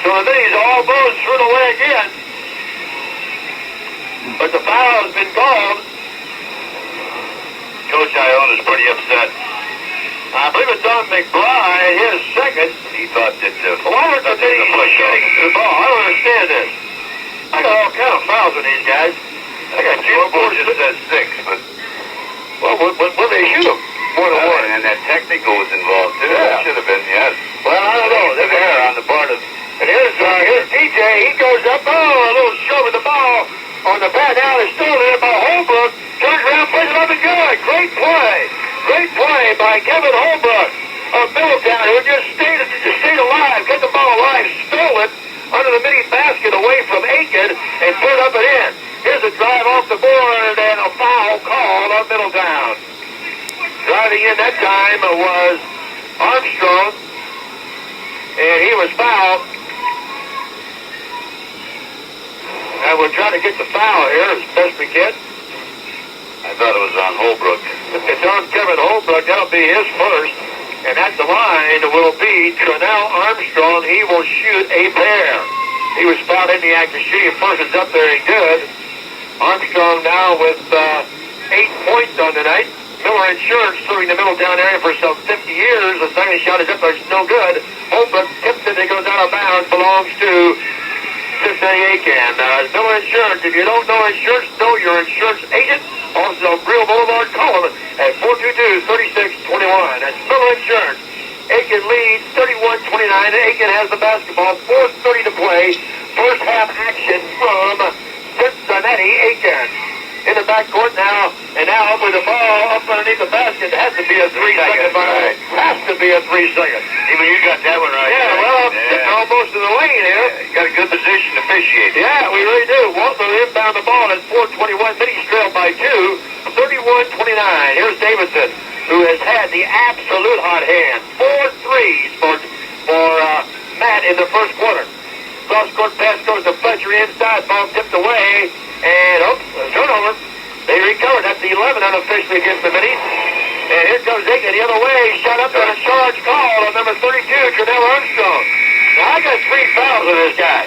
So the Middies all those thrown away again. But the foul has been called. Coach Ione is pretty upset. I believe it's on McBride, his 2nd. He thought that why aren't the Middies shooting the ball? I don't understand this. I got all kind of fouls on these guys. I got 2, 4, just says 6, but well, when they shoot them, 1 to 1. And that technical was involved too. Yeah. It should have been, yes. Well, I don't know. They're there on the part of. And here's TJ. He goes up. Oh, a little shove with the ball on the pad. Now it's stolen in by Holbrook. Turns around, plays it up and good. Great play. Great play by Kevin Holbrook of Middletown, who just stayed alive, kept the ball alive, stole it under the Middie basket away from Aiken, and put it up and in. Here's a drive off the board and a foul called on Middletown. Driving in that time was Armstrong, and he was fouled. And we're trying to get the foul here as best we can. I thought it was on Holbrook. It's on Kevin Holbrook. That'll be his first. And at the line will be Trinell Armstrong. He will shoot a pair. He was fouled in the act of shooting. First is up there and good. Armstrong now with 8 points on the night. Miller Insurance serving the Middletown area for some 50 years. The second shot is up there. It's no good. Holbrook tips it. It goes out of bounds. Belongs to Cincinnati. Cincinnati Aiken. Miller Insurance. If you don't know insurance, know your insurance agent. Also on Brill Boulevard. Call them at 422-3621. That's Miller Insurance. Aiken leads 31-29. Aiken has the basketball. 4:30 to play. First half action from Cincinnati Aiken. In the backcourt now, and now with the ball up underneath the basket. It has to be a 3-second violation. Has to be a 3-second. Even you got that one right. Yeah, well, I'm sitting almost in the lane here. You got a good position to officiate. Yeah, we really do. Walton will inbound the ball at 4:21. Middies trail by 2, 31-29. Here's Davidson, who has had the absolute hot hand. 4 threes for Matt in the first quarter. Cross-court pass goes to Fletcher inside. Ball tipped away. And, turnover. They recovered. That's the 11 unofficially against the Middies. And here comes Aiken the other way. Shot up and a charge call on number 32, Trudell Armstrong. Now, I got 3 fouls on this guy.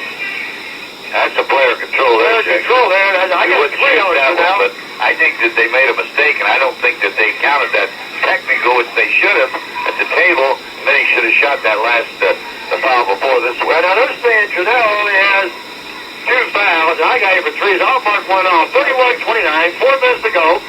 That's a player control. Player control there. I got 3 on it now. But I think that they made a mistake, and I don't think that they counted that technical, which they should have at the table. Then he should have shot that last the foul before this one. Well, now they're saying Trudell only has 2 fouls, and I got him for 3s. I'll mark one off. 31-29, 4 minutes to go.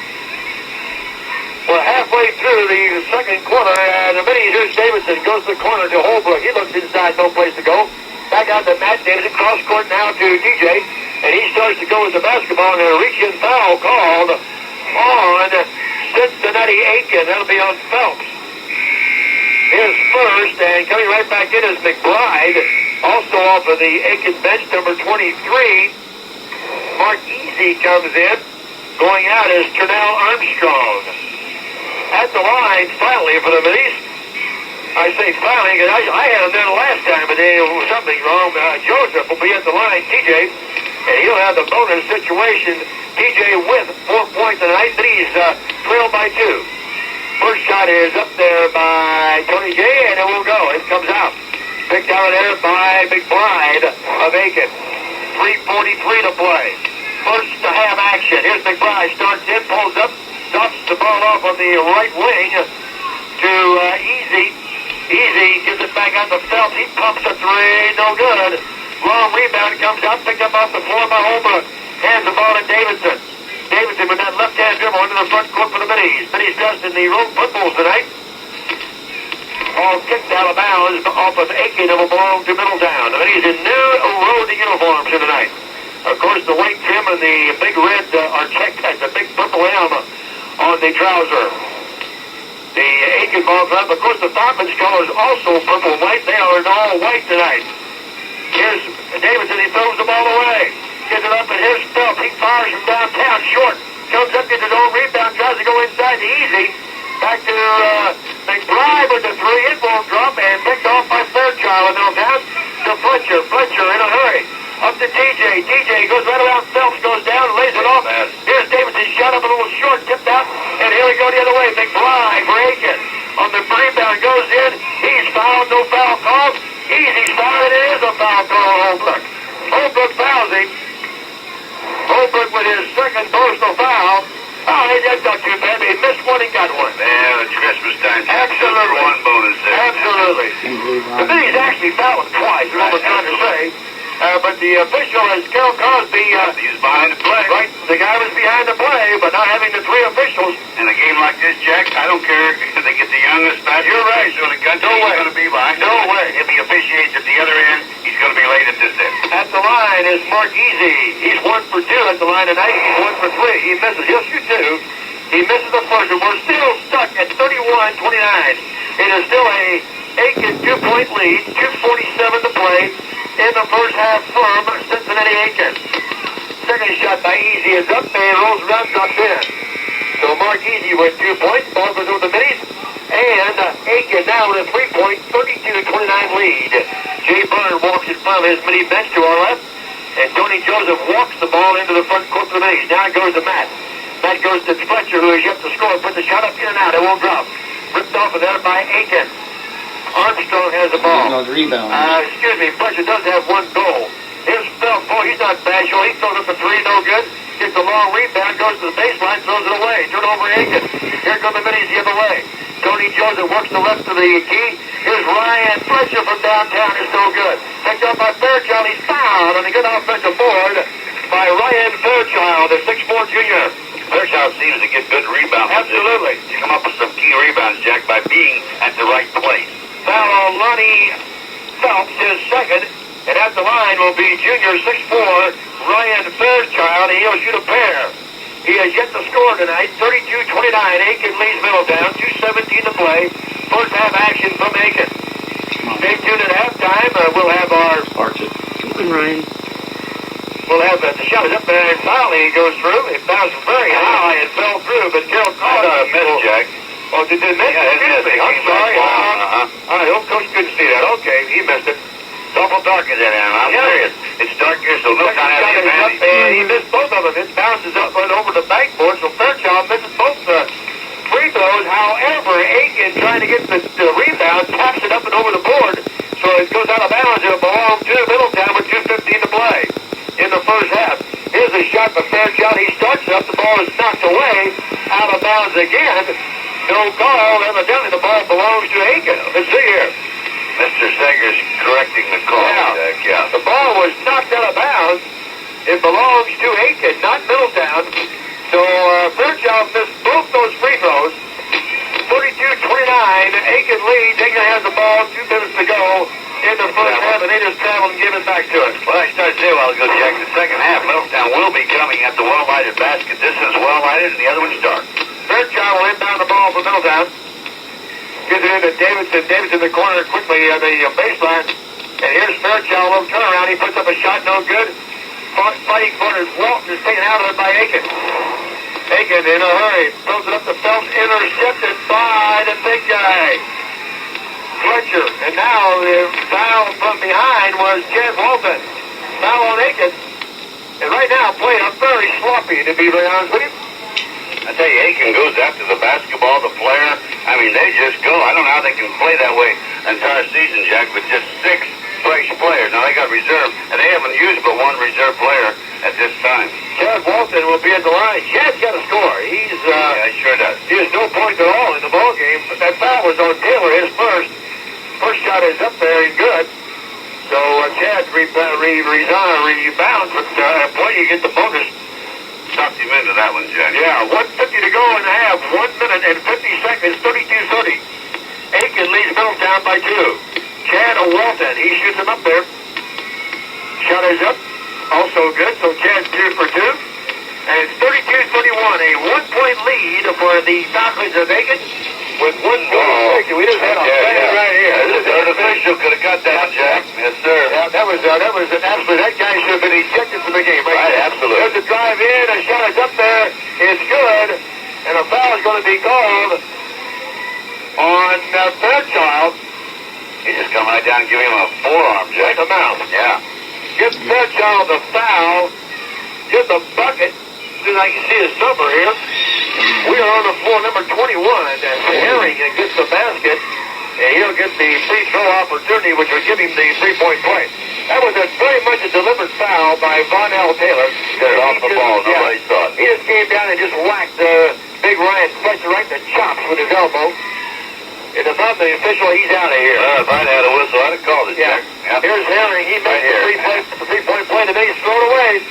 We're halfway through the second quarter, and the Middies, here's Davidson, goes to the corner to Holbrook. He looks inside, no place to go. Back out to Matt Davidson, cross court now to DJ, and he starts to go with the basketball, and a reach-in foul called on Cincinnati Aiken. That'll be on Phelps. His first, and coming right back in is McBride, also off of the Aiken bench, number 23. Mark Easy comes in. Going out is Trudell Armstrong. At the line, finally, for the Middies. I say finally, because I had him there the last time, but there was something wrong. Joseph will be at the line, TJ, and he'll have the bonus situation. TJ with 4 points tonight. Middies trail by 2. First shot is up there by Tony J, and it will go. It comes out. Picked out there by McBride of Aiken. 3:43 to play. First half action. Here's McBride. Starts in, pulls up, stops the ball off on the right wing to Easy. Easy gives it back out to Phelps. He pumps a 3. No good. Long rebound comes out, picked up off the floor by Holbrook. Hands the ball to Davidson. Davidson with that left-hand dribble into the front court for the Middies. Middies dressed in the road footballs tonight. All kicked out of bounds off of Aiken. It will belong to Middletown. The Middies in new road uniforms here tonight. Of course, the white trim and the big red are checked at the big purple M on the trouser. The Aiken ball club, of course, the Falcons colors also purple and white. They are in all white tonight. Here's Davidson. He throws the ball away. Gets it up, and here's Phelps. He fires from downtown, short. Comes up, gets his own rebound, tries to go inside to Easy. Back to McBride with the 3. It won't drop, and picked off by Fairchild in Middletown to Fletcher. Fletcher in a hurry. Up to TJ. TJ goes right around Phelps, goes down, lays it off. Here's Davidson, shot up a little short, tipped out, and here we go the other way. McBride for Aiken. On the rebound, goes in. He's fouled, no foul called. Easy's fouled, it is a foul call, Holbrook. Holbrook fouls him. Holbrook with his second personal foul. Oh, that's not too bad. He missed one, he got one. Yeah, it's Christmas time. Absolutely. One bonus there. Absolutely. The Middies actually fouled him twice, is what I'm trying to say. But the official is Carol Cosby. He's behind the play. Right, the guy was behind the play, but not having the 3 officials. In a game like this, Jack, I don't care if they get the youngest basketball. You're right. In the country, No way. he's going to be behind. No way. If he officiates at the other end, he's going to be late at this end. At the line is Mark Easy. He's 1 for 2 at the line tonight. He's 1 for 3. He misses. He'll shoot 2. He misses the first, and we're still stuck at 31-29. It is still a Aiken 2-point lead. 2:47 to play in the first half from Cincinnati Aiken. Second shot by Easy is up and rolls around, drops in. So Mark Easy with 2 points. Ball goes over the Middies. And Aiken now with a 3-point, 32-29 lead. Jay Byrne walks in front of his Middie bench to our left. And Tony Joseph walks the ball into the front court for the Middies. Now it goes to Matt. Matt goes to Fletcher, who is yet to score. Puts the shot up in and out. It won't drop. Ripped off of there by Aiken. Armstrong has the ball. No rebound. Excuse me, Fletcher does have 1 goal. Here's Phelps. Boy, he's not bashful. He throws up a 3, no good. Gets a long rebound, goes to the baseline, throws it away. Turnover Aiken. Here come the Middies the other way. Tony Joseph works the left of the key. Here's Ryan Fletcher from downtown. It's no good. Picked up by Fairchild. He's fouled. on a good offensive board by Ryan Fairchild, the 6'4 junior. Fairchild seems to get good rebounds. Absolutely. To come up with some key rebounds, Jack, by being at the right place. Foul on Lonnie Phelps, his second. And at the line will be junior 6'4 Ryan Fairchild, and he'll shoot a pair. He has yet to score tonight. 32-29. Aiken leads Middletown. 2:17 to play. First half action from Aiken. Stay tuned at halftime. We'll have our... Arch it. Come on, Ryan. We'll have the shot is up there, and finally he goes through. It bounced very high and fell through, but Carroll caught it. Miss, Jack. Oh, did they miss it? Excuse me. I'm sorry. All right, old coach couldn't see that. Okay, he missed it. It's awful dark in there now. I'm serious. It's dark here, so no time to have up, and he missed both of them. It bounces up and over the backboard, so Fairchild misses both free throws. However, Aiken, trying to get the rebound, taps it up and over the board, so it goes out of bounds. It'll belong to Middletown with 2:15 to play in the first half. Here's a shot for Fairchild. He starts up. The ball is knocked away, out of bounds again. No call. Evidently, the ball belongs to Aiken. Let's see here. Mr. Sager's correcting the call, Jack. Yeah. The ball was knocked out of bounds. It belongs to Aiken, not Middletown. So Fairchild missed both those free throws. 32-29. Aiken leads. Aiken has the ball. 2 minutes to go in the first half, and they just travel and give it back to us. Well, I started to say a while ago, Jack, the second half, Middletown will be coming at the well-lighted basket. This is well-lighted, and the other one's dark. Fairchild will inbound the ball for Middletown. Gives it into Davidson. Davidson in the corner quickly on the baseline. And here's Fairchild. Little turnaround. He puts up a shot. No good. Fighting for it. Walton is taken out of it by Aiken. Aiken in a hurry. Throws it up to Phelps. Intercepted by the big guy, Fletcher. And now the foul from behind was Chad Walton. Foul on Aiken. And right now, play are very sloppy, to be very honest with you. I tell you, Aiken goes after the basketball, the player. I mean, they just go. I don't know how they can play that way the entire season, Jack, with just 6 fresh players. Now, they got reserve, and they haven't used but 1 reserve player at this time. Chad Walton will be at the line. Chad's got to score. Yeah, he sure does. He has no points at all in the ball game, but that foul was on Taylor, his first. First shot is up there and good. So Chad rebounds, but boy, you get the bonus. Talked him into that one, Jack. Yeah, 1:50 to go in the half. 1 minute and 50 seconds, 32-30. Aiken leads Middletown by 2. Chad Walton, he shoots him up there. Shot is up, also good, so Chad's 2 for 2. And it's 32-31, a 1-point lead for the Falcons of Aiken with 1:46. We just had a bang right here. The third official could have got that, Jack. Yes, sir. Yeah, that was an absolute. That guy should have been ejected from the game, right? Absolutely. There's a drive in, a shot is up there. It's good, and a foul is going to be called on Fairchild. He just come right down and give him a forearm, Jack. Right in the mouth. Yeah. Give Fairchild the foul. Give the bucket. As I can see his number here. We are on the floor, number 21, and Herring gets the basket, and he'll get the free throw opportunity, which will give him the 3-point play. That was very much a deliberate foul by Von L. Taylor. Got it off the ball, nobody saw it. He just came down and just whacked big Ryan Fletcher right in the chops with his elbow. And if I'm the official, he's out of here. If I'd had a whistle, I'd have called it, Yeah. Jack. Yep. Here's Herring. He Right made the 3-point play. The Middies throw it away.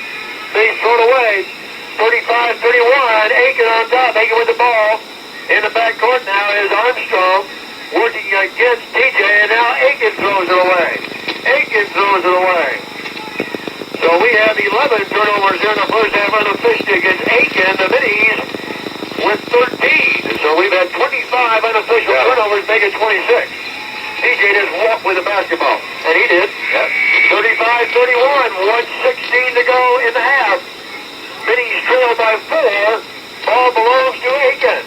Middies throw it away. 35-31. Aiken on top. Aiken with the ball. In the backcourt now is Armstrong working against TJ, and now Aiken throws it away. Aiken throws it away. So we have 11 turnovers here in the first half unofficially against Aiken. The Middies with 13. So we've had 25 unofficial turnovers, make it 26. TJ just walked with the basketball, and he did. 35-31. 1:16 to go in the half. Middies trail by 4. Ball belongs to Aiken.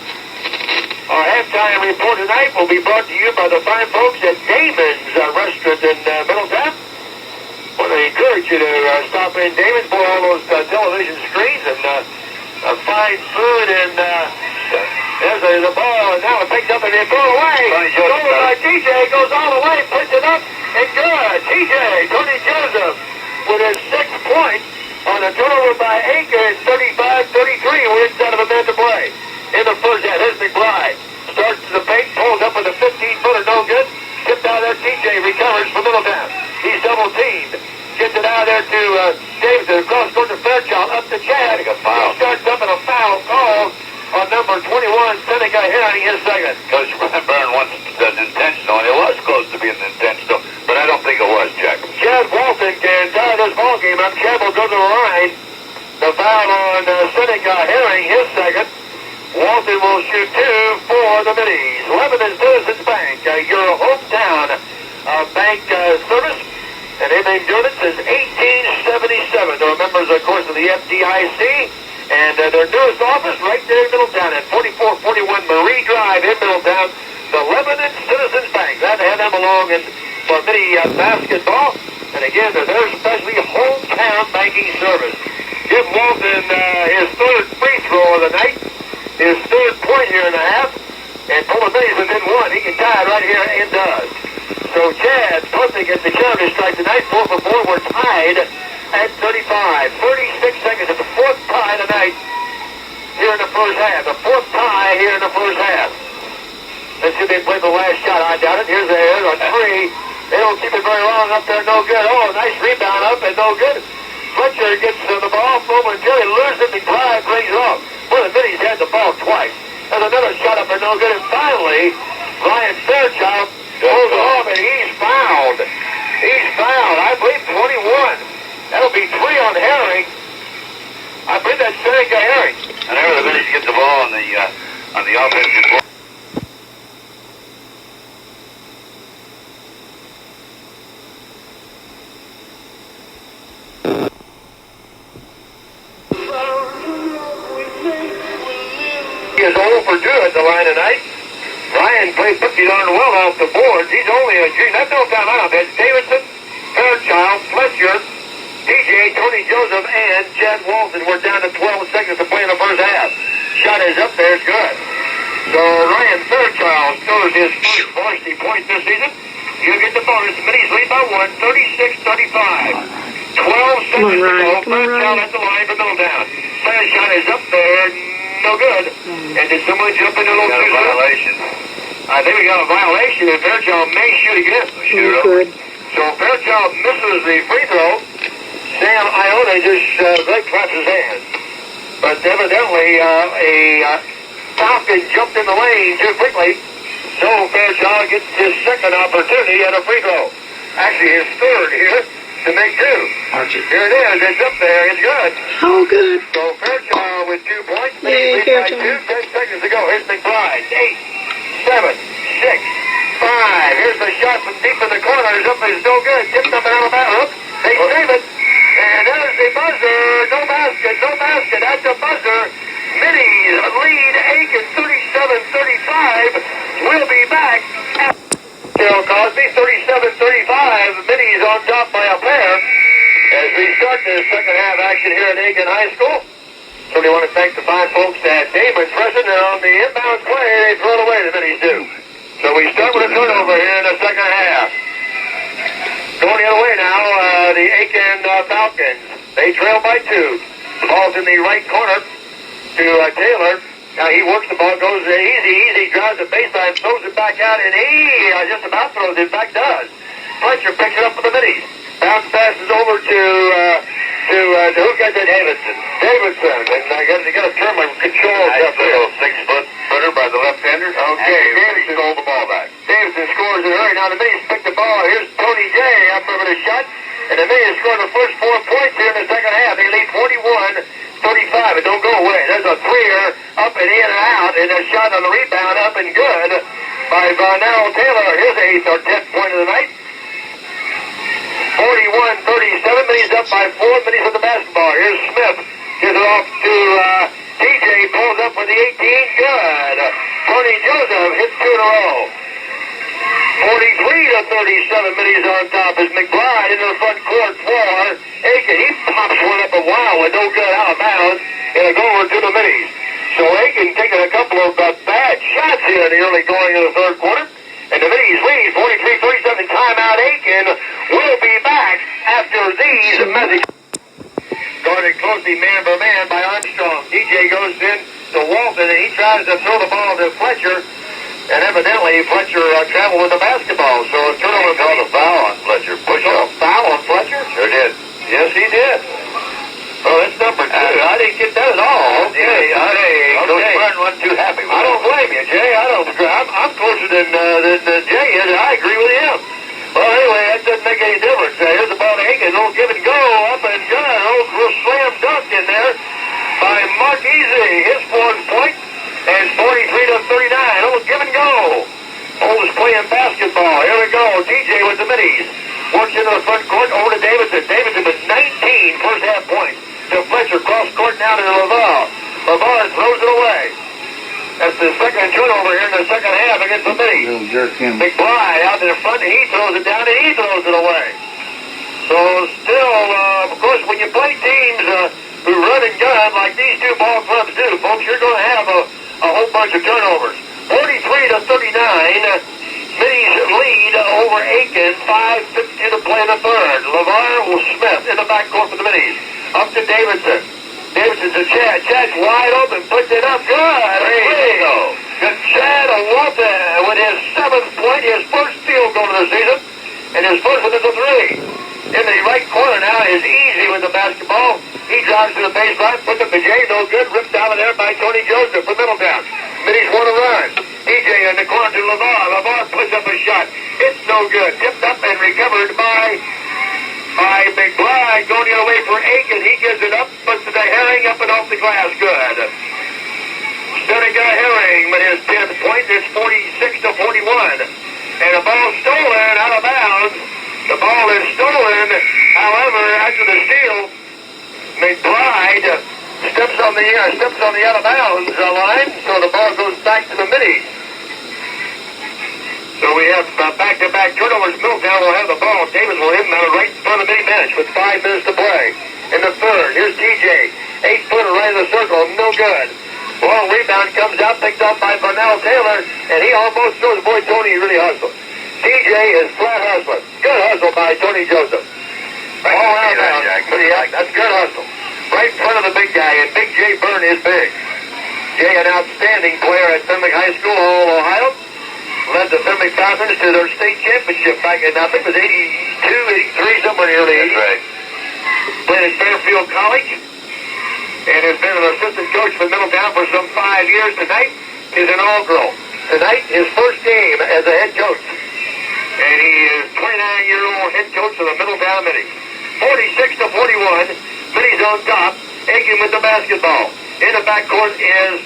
Our halftime report tonight will be brought to you by the fine folks at Damon's Restaurant in Middletown. I want to encourage you to stop in Damon's for all those television screens and fine food. And there's the ball, and now it picks up and they throw it away. Thrown by TJ, goes all the way, puts it up, and good. TJ, Tony Joseph, with his 6th point. On a turnover by Aiken, 35-33. We're inside of a minute to play. In the first half, here's McBride. Starts to the paint, pulls up with a 15-footer, no good. Tipped out there, TJ recovers for Middletown. He's double-teamed. gets it out there to Davidson. Across court to Fairchild. Up to Chad. He starts up in a foul call on number 21, Seneca Herring, his second. Coach Byrne wants an intentional, and it was close to being intentional, but I don't think it was, Jack. Chad Walton can tie this ball game up. Chad will go to the line. The foul on Seneca Herring, his second. Walton will shoot 2 for the Middies. Lebanon Citizens Bank, your hometown bank service. And they've been doing it since 1877. They're members, of course, of the FDIC. And their newest office right there in Middletown at 4441 Marie Drive in Middletown. The Lebanon Citizens Bank. Glad to have them along for Middie basketball. And again, they're their specialty hometown banking service. Give Walton his third free throw of the night. His third point here in the half. And pull the Middies within one. He can tie it right here and does. So Chad punting at the charity strike tonight. 4 for 4. We're tied at 35. 36 seconds at the fourth tie tonight here in the first half. The fourth tie here in the first half. Let's see if they play the last shot. I doubt it. Here's a three. They don't keep it very long up there. No good. Oh, nice rebound up and no good. Fletcher gets the ball momentarily, loses it, and Clyde brings it off. Well, the Middies had the ball twice. There's another shot up and no good. And finally, Ryan Fairchild pulls it off, and he's fouled. He's fouled. I believe 21. That'll be 3 on Herring. I believe that's Seneca Herring. And there the Middies get the ball on the offensive board. He is 0 for 2 at the line tonight. Ryan played pretty darn well off the boards. He's only a junior. That's no timeout. That's Davidson, Fairchild, Fletcher, DJ, Tony Joseph, and Chad Walton. We're down to 12 seconds to play in the first half. Shot is up there. It's good. So Ryan Fairchild scores his first varsity point this season. You get the bonus. Middies lead by 1, 36-35. 12 seconds to go. Fairchild at the line for Middletown. First shot is up there. No good. And did someone jump into those two? Violation. I think we got a violation, and Fairchild may shoot again. Good. So Fairchild misses the free throw. Sam Iona just claps his hands. But evidently, a Falcon jumped in the lane too quickly. So Fairchild gets his second opportunity at a free throw. Actually, his third here to make 2. Here it is. It's up there. It's good. Oh, good. So Fairchild with 2 points. Yay, Lead by Fairchild. 2. 10 seconds to go. Here's McBride. 8, 7, 6, 5. Here's the shot from deep in the corner. It's up. It's no good. Tipped up and out of bounds. They save it. And there's the buzzer. No basket. No basket. At the buzzer. Middies lead Aiken 37-35. We'll be back. Carol Cosby 37-35. Middies on top by a pair. As we start the second half action here at Aiken High School. So we want to thank the fine folks at Damon's present, and on the inbound play, they throw it away, the Middies do. So we start with a turnover here in the second half. Going the other way now, the Aiken Falcons. They trail by 2. The ball's in the right corner to Taylor. Now he works the ball, goes easy, drives the baseline, throws it back out, and he just about throws it back, does. Fletcher picks it up for the Middies. Bounce passes over to who got that? Davidson. And I got to turn my controls up there. 6-foot-footer by the left-hander. Okay, Davidson stole the ball back. Davidson scores in a hurry. Now the Middies pick the ball. Here's Tony J up over the shot. And the Middies scored the first 4 points here in the second half. They lead 41-35. It don't go away. There's a threer up and in and out. And a shot on the rebound up and good by Varnell Taylor. Here's the 8th or 10th point of the night. 41-37. Middies up by 4. Middies with the basketball. Here's Smith. Gives it off to TJ. Pulls up for the 18. Good. Tony Joseph hits 2 in a row. 43-37. Middies on top as McBride into the front court for Aiken. He pops one up a while with no good out of bounds. And a go over to the Middies. So Aiken taking a couple of bad shots here in the early going of the third quarter. And the Middies lead 43-37. Timeout Aiken. We'll be back after these messages. Guarded closely man for man by Armstrong. DJ goes in to Walton and he tries to throw the ball to Fletcher. And evidently Fletcher traveled with the basketball. So a turnover. Called a foul on Fletcher. Push off. Foul on Fletcher? Sure did. Yes, he did. Oh, that's number 2. I didn't get that at all. Okay. Coach Byrne wasn't too happy with I don't blame you, Jay. I'm closer than Jay is. I agree with him. Well, anyway, that doesn't make any difference. Here's the ball to Aiken. Little give and go. Up and gun. Little slam dunk in there by Mark Easy. His fourth point. And 43-39. Little give and go. Oldest playing basketball. Here we go. TJ with the Middies. Works into the front court. Over to Davidson. Davidson with 19 first half points. To Fletcher. Cross court now to LaVar. LaVar throws it away. That's the second turnover here in the second half against the Middies. Little jerk him. McBride out in the front. He throws it down and he throws it away. So still, of course, when you play teams who run and gun like these two ball clubs do, folks, you're going to have a whole bunch of turnovers. 43-39. Middies lead over Aiken. 5:50 to play in the third. LaVar Smith in the backcourt for the Middies. Up to Davidson. Davidson's a Chad. Chad's wide open. Puts it up. Good. Good Chad Walton with his 7th point. His first field goal of the season. And his first one is a 3. In the right corner now is Easy with the basketball. He drives to the baseline. Puts up the J. No good. Ripped out of there by Tony Joseph from Middletown. Middies want to run. EJ in the corner to LaVar. LaVar puts up a shot. It's no good. Tipped up and recovered by McBride. Going the other way for Aiken. He gives it up. Puts it to Herring up and off the glass. Good. Seneca Herring with his 10th point. It's 46-41. And the ball stolen out of bounds. The ball is stolen. However, after the steal, McBride steps on the out of bounds line, so the ball goes back to the Middies. So we have back-to-back turnovers. Middletown will have the ball. Davis will hit him right in front of the Middie bench with 5 minutes to play. In the third, here's TJ. 8-footer right in the circle. No good. Long rebound comes out, picked up by Burnell Taylor, and he almost throws. Boy, Tony really hustled. TJ is flat hustling. Good hustle by Tony Joseph. All out now. That's good hustle. Right in front of the big guy, and Big Jay Byrne is big. Jay, an outstanding player at Fenwick High School, Ohio. Led the Fenwick Falcons to their state championship back in, I think it was 82, 83, somewhere in the early 80s. That's right. Played at Fairfield College, and has been an assistant coach for Middletown for some 5 years. Tonight is inaugural. Tonight, his first game as a head coach. And he is 29-year-old head coach of the Middletown Middies. 46-41. Middies on top. Aiken with the basketball. In the backcourt is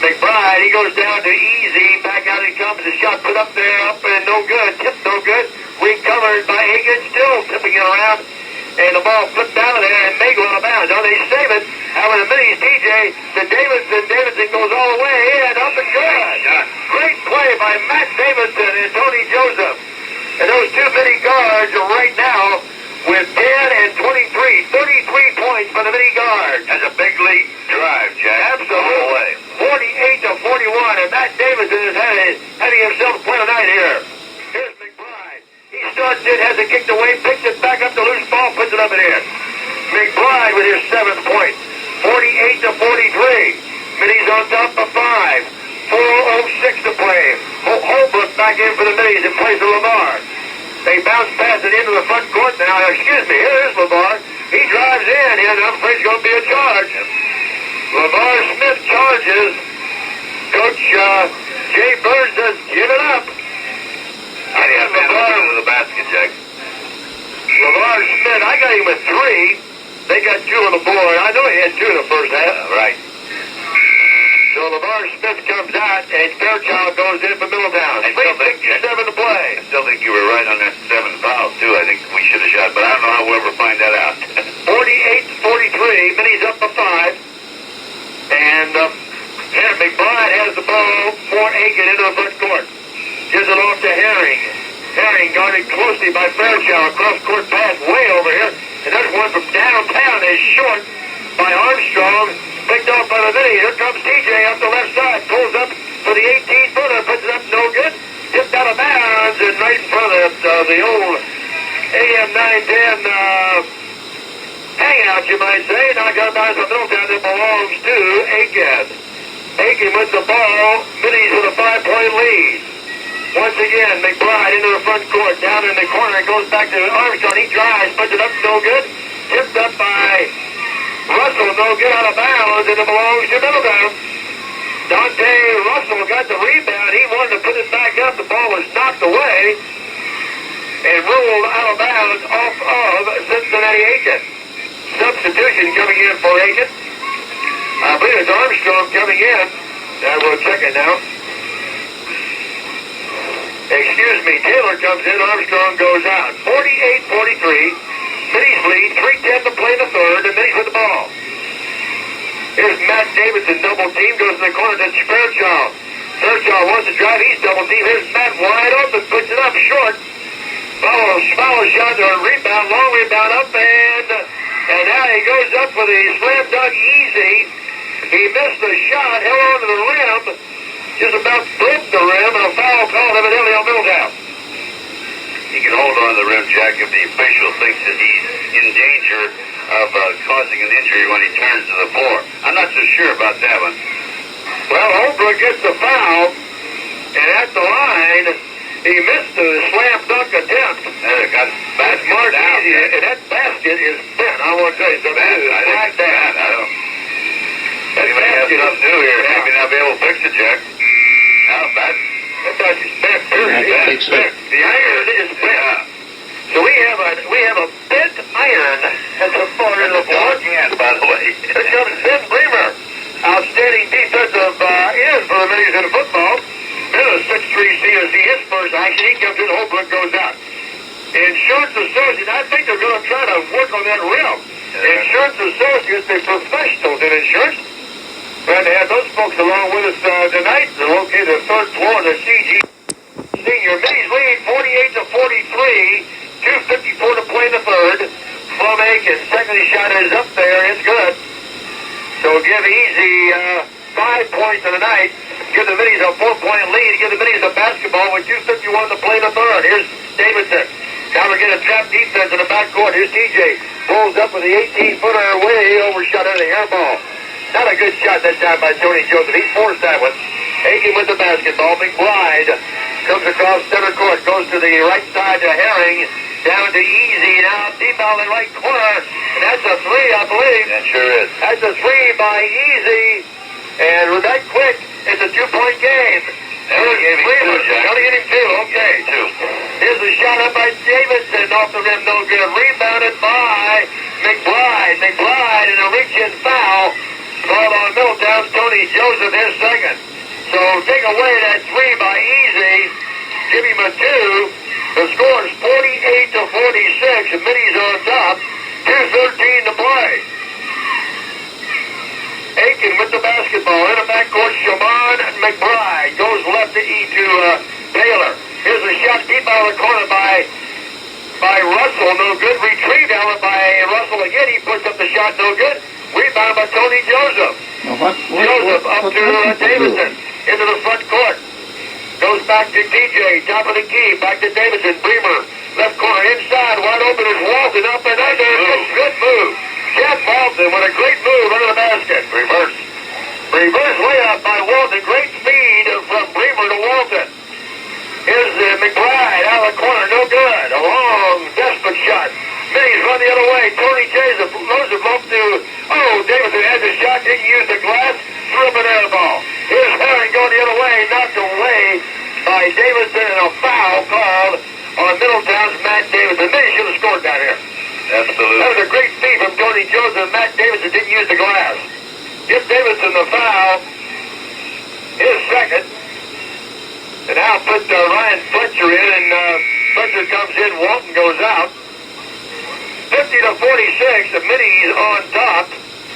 McBride. He goes down to Easy. Back out he comes. The shot put up there. Up and no good. Tipped no good. Recovered by Aiken. Still tipping it around. And the ball flipped out of there and may go out of bounds. Now they save it. However, the Middies, TJ, to Davidson. Davidson goes all the way in. Up and good. Great play by Matt Davidson and Tony Joseph. And those two Middie guards are right now with 10 and 23. 33 points for the Middie guards. That's a big lead drive, Jack. Absolutely. 48-41. And Matt Davidson is having himself quite a night here. Here's McBride. He starts it, has it kicked away, picks it back up to loose ball, puts it up and in. McBride with his 7th point. 48-43. Middies on top of 5. 4:06 to play. Holbrook back in for the Middies in place of LaVar. They bounce past it into the front court now. Excuse me, here is LaVar. He drives in, and I'm afraid it's going to be a charge. LaVar Smith charges. Coach Jay Byrne says, give it up. How do you have to the basket, Jack? LaVar Smith, I got him with 3. They got 2 on the board. I know he had 2 in the first half. Right. So LaVar Smith comes out, and Fairchild goes in for Middletown. 3:57 to play. I still think you were right on that 7 foul, too. I think we should have shot, but I don't know how we'll ever find that out. 48-43. Middies up to 5. And here, McBride has the ball for Aiken into the front court. Gives it off to Herring. Herring guarded closely by Fairchild. Cross-court pass way over here. And that's one from downtown is short by Armstrong. Picked off by the Middies. Here comes TJ up the left side. Pulls up for the 18-footer. Puts it up no good. Tipped out of bounds and right in front of the old AM 910 hangout, you might say. Now got a bounce from Middletown that belongs to Aiken. Aiken with the ball. Middies with a 5-point lead. Once again, McBride into the front court, down in the corner, it goes back to Armstrong. He drives, puts it up, no good. Tipped up by Russell, no good, out of bounds, and it belongs to Middletown. Dante Russell got the rebound. He wanted to put it back up. The ball was knocked away and ruled out of bounds off of Cincinnati Aiken. Substitution coming in for Aiken. I believe it's Armstrong coming in. We'll check it now. Excuse me, Taylor comes in, Armstrong goes out. 48-43. Middies lead, 3:10 to play the third, and Middies with the ball. Here's Matt Davidson, double team, goes in the corner to Fairchild. Fairchild wants to drive, he's double team. Here's Matt wide open, puts it up short. Follow shot to a rebound, long rebound up, and now he goes up with a slam dunk easy. He missed the shot, held on to the rim, just about broke the rim, and a foul called evidently on Middletown. He can hold on to the rim, Jack, if the official thinks that he's in danger of causing an injury when he turns to the floor. I'm not so sure about that one. Well, Holbrook gets the foul, and at the line, he missed the slam dunk attempt. That's marked easy, and that basket is bent. I want to tell you something. I think that. I don't. That may have something to do here. Yeah. Maybe not be able to fix it, Jack. No, that basket's bent, period. The iron is bent. Yeah. So we have a bent iron at the far end of the floor. Again, by the way. Here comes Ben Bremer. Outstanding defensive end for the Middies in the football. Then a 6'3" senior, his first action. He comes in, Holbrook goes out. Insurance Associates, I think they're going to try to work on that rim. Insurance Associates, they're professionals in insurance. Glad to have those folks along with us tonight. They're located on the third floor of the CG Senior. Middies lead 48-43. 2:54 to play in the third. From Aiken. Second shot is up there. It's good. So give Easy 5 points in the night. Give the Middies a 4-point lead. Give the Middies a basketball with 2:51 to play in the third. Here's Davidson. Now we're getting a trap defense in the backcourt. Here's TJ. Pulls up with the 18-footer way overshot out of the air ball. Not a good shot that time by Tony Joseph. He forced that one. Aiken with the basketball. McBride comes across center court. Goes to the right side to Herring. Down to Easy. Now deep out in the right corner. And that's a three, I believe. That sure is. That's a three by Easy. And with that quick, it's a 2-point game. Only gave him two, Jack. Only gave him two. Okay. Two. Here's a shot up by Davidson. Off the rim, no good. Rebounded by McBride. McBride in a reach-in foul. Called on Middletown's Tony Joseph, his second. So take away that three by Easy. Give him a two. The score is 48-46. Middies on top. 2:13 to play. Aiken with the basketball. In the backcourt, Shaman McBride goes left to Taylor. Here's a shot deep out of the corner by Russell. No good. Retrieved out by Russell again. He puts up the shot. No good. Rebound by Tony Joseph. Joseph up to Davidson. Into the front court. Goes back to TJ. Top of the key. Back to Davidson. Bremer. Left corner inside. Wide open is Walton. Up and under. Good move. Jeff Walton with a great move under the basket. Reverse layup by Walton. Great speed from Bremer to Walton. Here's McBride out of the corner. No good. A long, desperate shot. Middies run the other way. Tony Joseph up to... Davidson has a shot. Didn't use the glass. Threw up an air ball. Here's Herring going the other way. Knocked away by Davidson, and a foul called on Middletown's Matt Davidson. Middies should have scored down here. Absolutely. That was a great feed from Tony Joseph. Matt Davidson didn't use the glass. Give Davidson the foul. His second. And now put Ryan Fletcher in, and Fletcher comes in. Walton goes out. 50-46. The Middies on top.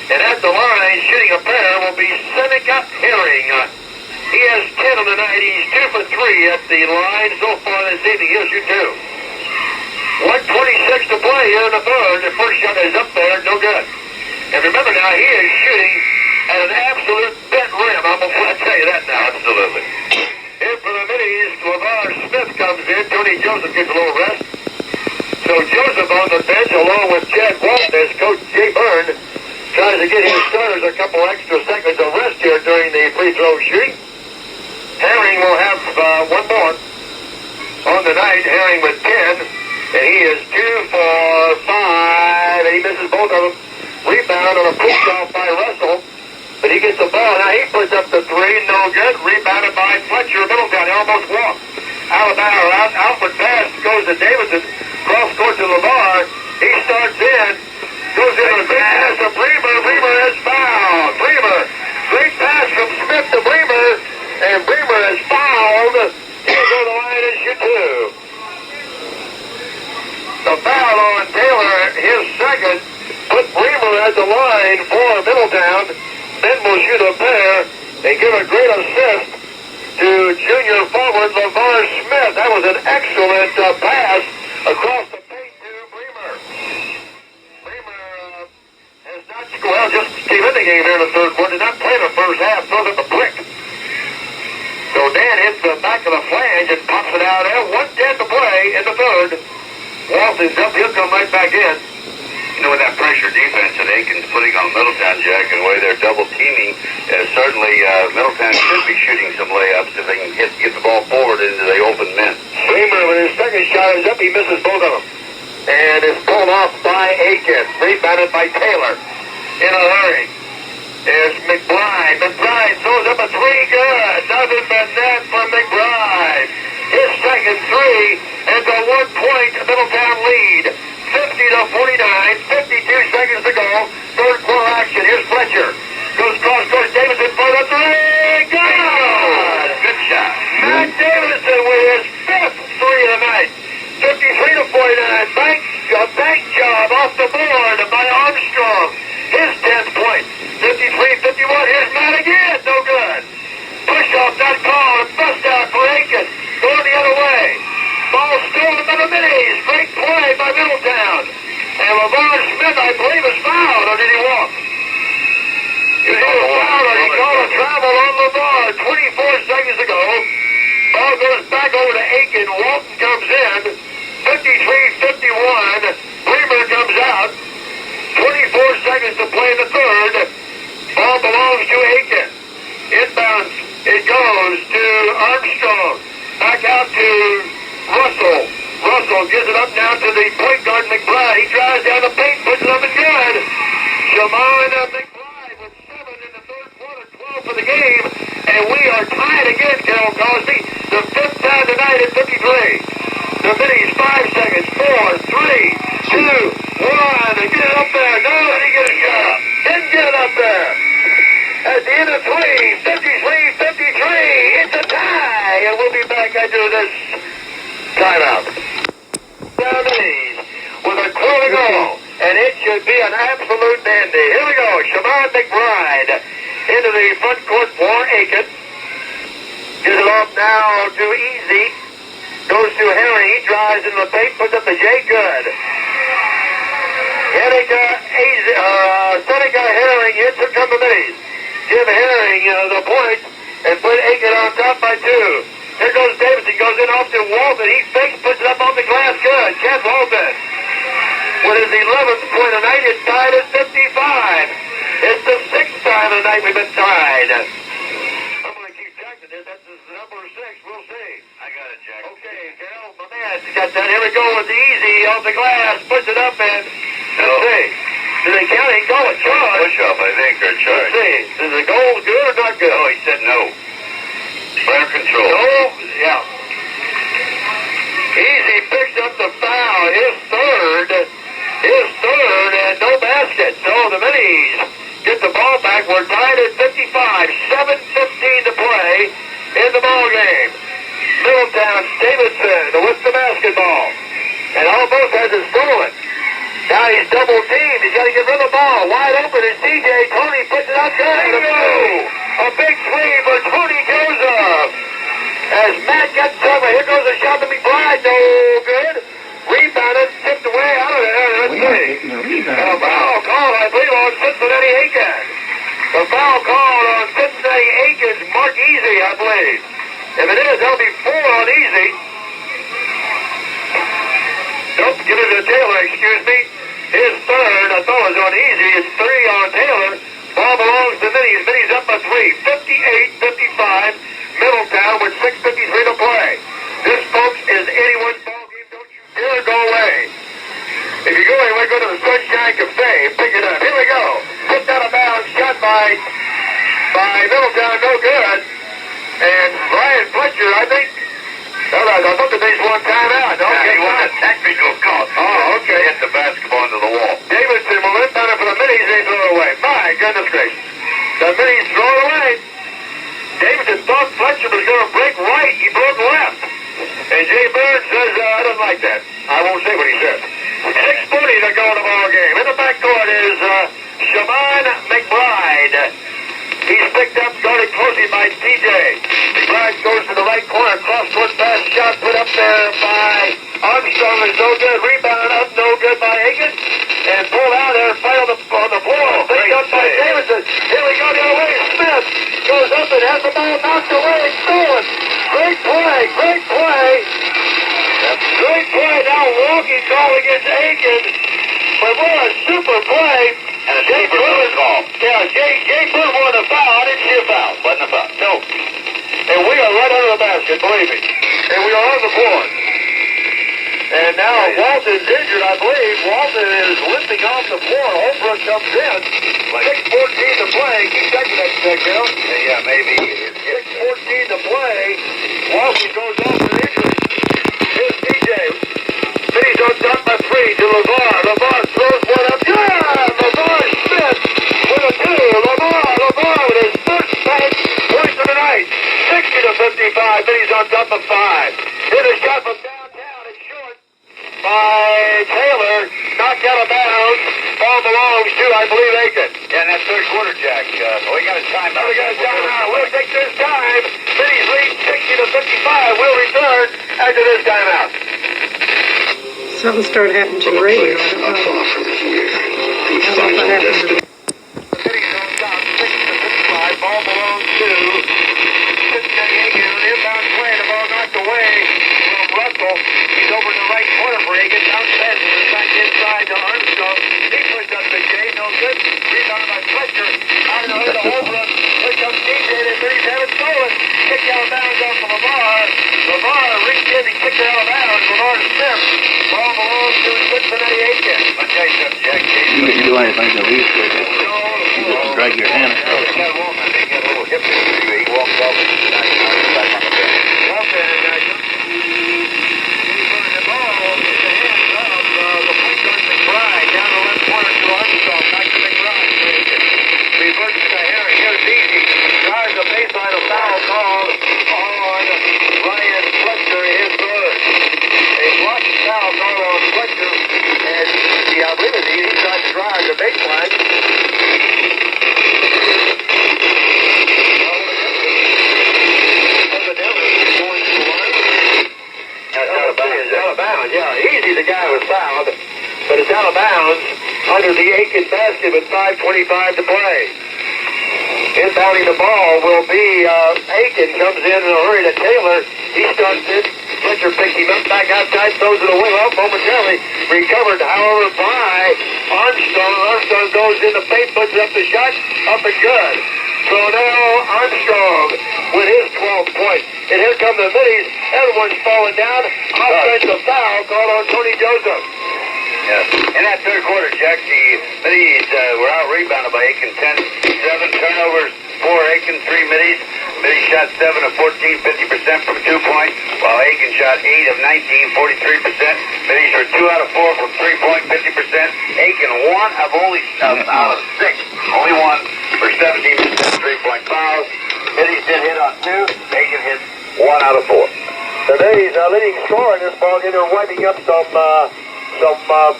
And at the line, shooting a pair will be Seneca Herring. He has 10 on the night. He's 2 for 3 at the line so far this evening. He'll shoot 2. 1:26 to play here in the third. The first shot is up there. No good. And remember now, he is shooting at an absolute bent rim. I'm going to tell you that now. Absolutely. In for the Middies, LeVar Smith comes in. Tony Joseph gets a little rest. So Joseph on the bench along with Chad Walton as Coach Jay Byrne tries to get his starters a couple extra seconds of rest here during the free throw shooting. Herring will have one more. Herring with 10, and he is 2 for 5, and he misses both of them. Rebound on a push-off by Russell, but he gets the ball. Now he puts up the 3, no good. Rebounded by Fletcher of Middletown. He almost walked. Alabama outward pass goes to Davidson. Cross court to LeVar. He starts in. Goes in a big pass to Bremer. Bremer is fouled. Bremer. Great pass from Smith to Bremer. And Bremer is fouled. He'll go to the line and shoot 2. The foul on Taylor, his second, put Bremer at the line for Middletown. Then will shoot a pair and give a great assist to junior forward LeVar Smith. That was an excellent pass across the paint to Bremer. Bremer has not scored. Well, just came in the game here in the third quarter. Did not play the first half. Throws up the brick. So Dan hits the back of the flange and pops it out there. 1:10 to play in the third. Walton's up. He'll come right back in. You know, with that pressure defense that Aiken's putting on Middletown, Jack, and the way they're double teaming, certainly Middletown should be shooting some layups if they can get the ball forward into the open men. Bremer, when his second shot is up, he misses both of them. And is pulled off by Aiken. Rebounded by Taylor. In a hurry. There's McBride. McBride throws up a 3. Good. Nothing but net for McBride. His second 3 and a 1-point Middletown lead. 50-49, 52 seconds to go. Third quarter action. Here's Fletcher. Goes cross court. Davidson for the 3. Good! Good shot. Matt Davidson with his 5th 3 of the night. 53-49. Bank job off the board by Armstrong. His 10th point. 53-51. Here's Matt again. No good. Push off not called. Bust out for Aiken. Going the other way. Ball stolen by the Middies. Great play by Middletown. And LeVar Smith, I believe, is fouled. Or did he walk? He was fouled, or he called a travel on LeVar. 24 seconds ago. Ball goes back over to Aiken. Walton comes in. 53-51. Bremer comes out. 24 seconds to play in the third. Ball belongs to Aiken. Inbounds. It goes to Armstrong. Back out to Russell. Russell gives it up now to the point guard McBride. He drives down the paint, puts it up and good. Shamon McBride with 7 in the third quarter, 12 for the game. And we are tied again, Carol Cosby. The 5th time tonight at 53. The Middies, 5 seconds. 4, 3, 2, 1. And get it up there. No, and he gets a shot. Didn't get it up there. At the end of 3, 53-53. It's a tie. And we'll be back after this timeout. Down Middies with a quarter to go. And it should be an absolute dandy. Here we go. Shamon McBride into the front court for Aiken. Gives it off now to Easy. Goes to Herring. He drives into the paint. Puts up the J. Good. Seneca Herring hits it from the Middies. Jim Herring the point and put Aiken on top by 2. Here goes Davidson. Goes in off to Walton. He fakes. Puts it up on the glass. Good. Kent Walton with his 11th point of the night. It's tied at 55. It's the 6th time of the night we've been tied. I'm going to keep checking this. That's number 6. We'll see. I got it, Jack. Okay, Carol, my man's got that. Here we go with Easy off the glass. Puts it up and let's see. Do they count? He call it charge. Push off, I think, or charge. Let's see. Is the goal good or not good? No, he said no. Player control. No? Yeah. Easy picks up the foul. His third, and no basket. So the Middies get the ball back. We're tied at 55. 7:15 to play in the ball game. Middletown, Davidson with the basketball. And almost has it stolen. Now he's double teamed. He's got to get rid of the ball. Wide open is DJ. Tony puts it out good. A big 3 for Tony goes up. As Matt gets cover, here goes a shot to McBride. No good. Rebounded, tipped away out of there. Let's see. A foul called, I believe, on Cincinnati Aiken. The foul called on Cincinnati Aiken's Mark Easy, I believe. If it is, that'll be 4 on Easy. Nope, give it to Taylor, excuse me. His third, I thought it was on Easy. It's 3 on Taylor. Ball belongs to Middies. Middies up by 3. 58-55. Middletown with 6:53 to play. This, folks, is anyone's ball. Middletown, no good. And Ryan Fletcher, I think, I thought the Middies one timeout. Yeah, he won a technical call. Oh, okay. He hit the basketball into the wall. Davidson will inbound it for the Middies. They throw it away. My goodness gracious. The Middies throw it away. Davidson thought Fletcher was going to break right. He broke left. And Jay Bird says, I don't like that. I won't say what he said. 6:40 to go in the ball game. In the backcourt is Shaman McBride. He's picked up, guarded closely by TJ. McBride goes to the right corner, cross-court pass, shot put up there by Armstrong is no good. Rebound up, no good by Aiken. And pulled out there, fight on the floor. Picked up by Davidson. Here we go the other way. Smith goes up and has the ball knocked away. Stolen. Great play, great play. Great play. Now walking call against Aiken. But what a super play. And a Jay Bird call. Yeah, Jay Bird wanted a foul. I didn't see a foul. Wasn't a foul. No. And we are right under the basket, believe me. And we are on the floor. And now Walton's injured, I believe. Walton is limping off the floor. Holbrook comes in. 6:14 to play. Keep checking that, Carol. Yeah, maybe. 6:14 to play. Walton goes off with injury. Here's TJ. Middies on top by 3 to LeVar. LeVar throws one up. Yeah! LeVar Smith with a 2. LeVar with his first bank points of the night. 60-55. Middies on top of 5. Here's a shot from downtown. It's short by Taylor. Knocked out of bounds. Ball belongs to, I believe, Aiken. Yeah, in that third quarter, Jack. We got a timeout. We got a timeout. We'll take this time. Middies lead 60-55. We'll return after this timeout. Something started happening to the radio. I don't know. I don't know if that happened to the... Middies on top, 60-55. Ball belongs to Cincinnati Aiken. An inbound play. The ball knocked away from Russell. He's over in the right corner for Aiken. Bounce pass back inside to Armstrong. He puts up the J. No good. Rebound by Fletcher. Out in the hood of Holbrook. Here comes DJ. The Middies have it stolen. Kicked out of bounds off of LeVar. LeVar reached in and kicked it out of bounds. LeVar Smith. Ball belongs to Cincinnati Aiken. I'll tell you something, Jack. You didn't do anything to lose with it. You just drag your hand across. He got a little hip injury. He walked off and back on the bench. Walton the ball in the hands of the point guard McBride. Down the left corner to Armstrong. Back to McBride. Reverses to Harry. Here's Easy. Drives the baseline. A foul called on Ryan Fletcher. His third. A blocked foul called on Fletcher. And I believe it's Easy tried to drive the baseline. It's out of bounds. Yeah, Easy, the guy was fouled, but it's out of bounds under the Aiken basket with 5:25 to play. Inbounding the ball will be Aiken. Comes in a hurry to Taylor. He starts it. Fletcher picks him up back outside, throws it away. Well, momentarily recovered, however, by Armstrong. Armstrong goes in the paint, puts up the shot, up and good. So now Armstrong with his 12 points. And here come the Middies. Everyone's falling down. Offensive foul called on Tony Joseph. Yeah. In that third quarter, Jack, the Middies were out rebounded by Aiken. 10-7 turnovers for Aiken, 3 Middies. Middies shot 7 of 14, 50% from 2-point, while Aiken shot 8 of 19, 43%. Middies were 2 out of 4 from 3-point, 50%. Aiken 1 of only out of 6, only 1 for 17% 3-point fouls. Middies did hit on 2. Aiken hit 1 out of 4. The Middies leading scorer in this ballgame. They're wiping up some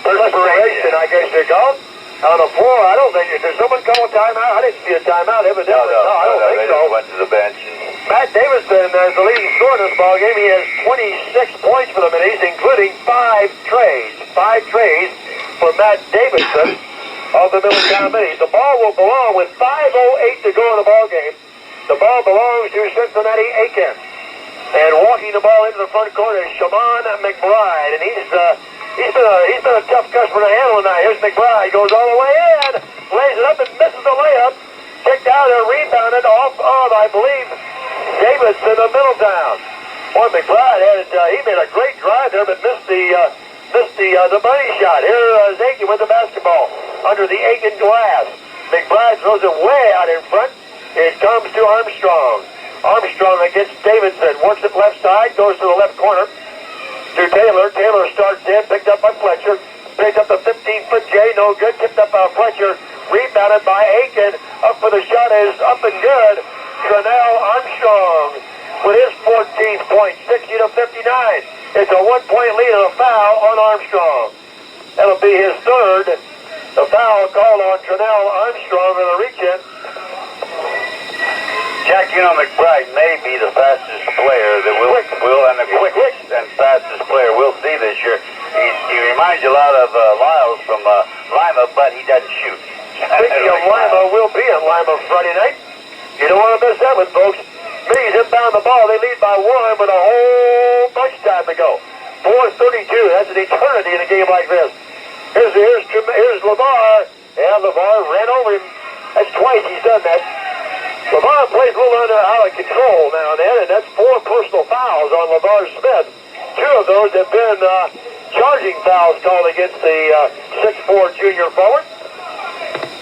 perspiration, I guess they're called. On the floor, I don't think. Did someone call a timeout? I didn't see a timeout, evidently. No, I don't think so. Went to the bench. Matt Davidson is the leading scorer in this ballgame. He has 26 points for the Middies, including 5 trays. 5 trays for Matt Davidson of the Middletown Middies. The ball will belong with 5:08 to go in the ballgame. The ball belongs to Cincinnati Aiken. And walking the ball into the front court is Shaman McBride, and he's been a tough customer to handle tonight. Here's McBride, goes all the way in, lays it up and misses the layup. Kicked out and rebounded off of, I believe, Davidson of Middletown. Boy, McBride he made a great drive there, but missed the money shot. Here is Aiken with the basketball under the Aiken glass. McBride throws it way out in front. It comes to Armstrong. Armstrong against Davidson. Works it left side, goes to the left corner to Taylor. Taylor starts in, picked up by Fletcher. Picked up the 15-foot J, no good. Tipped up by Fletcher. Rebounded by Aiken. Up for the shot is up and good. Trinell Armstrong with his 14th point, 60-59. It's a 1-point lead and a foul on Armstrong. That'll be his third. The foul called on Trinell Armstrong on the reach-in. Jack, you know McBride may be the fastest player that and the quickest and fastest player we'll see this year. He reminds you a lot of Lyles from Lima, but he doesn't shoot. Speaking of Lima, we'll be in Lima Friday night. You don't want to miss that one, folks. Middies inbound the ball. They lead by 1 with a whole bunch of time to go. 4:32. That's an eternity in a game like this. Here's LeVar. Yeah, LeVar ran over him. That's twice he's done that. LeVar plays a little out of control now and then, and that's 4 personal fouls on LeVar Smith. 2 of those have been charging fouls called against the 6'4" junior forward.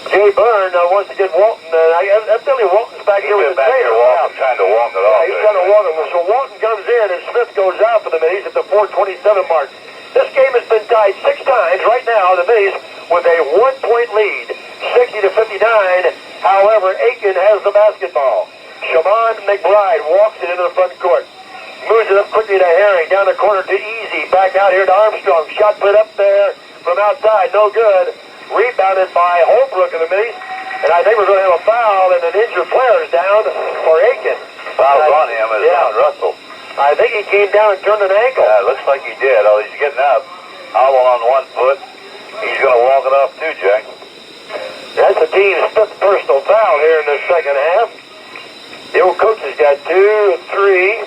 Jay Byrne wants to get Walton. Evidently Walton's back here with the tail. Trying to walk it off. Yeah, he's trying to walk it. So Walton comes in and Smith goes out for the Middies at the 4:27 mark. This game has been tied 6 times right now. The Middies with a 1-point lead, 60-59. However, Aiken has the basketball. Shamon McBride walks it into the front court. Moves it up quickly to Herring. Down the corner to Easy. Back out here to Armstrong. Shot put up there from outside. No good. Rebounded by Holbrook in the Middies. And I think we're going to have a foul, and an injured player is down for Aiken. Foul on him is on Russell. I think he came down and turned an ankle. Looks like he did. Oh, he's getting up. Hobble on 1 foot. He's going to walk it off too, Jack. That's the team's 5th personal foul here in the second half. The old coach has got 2, 3,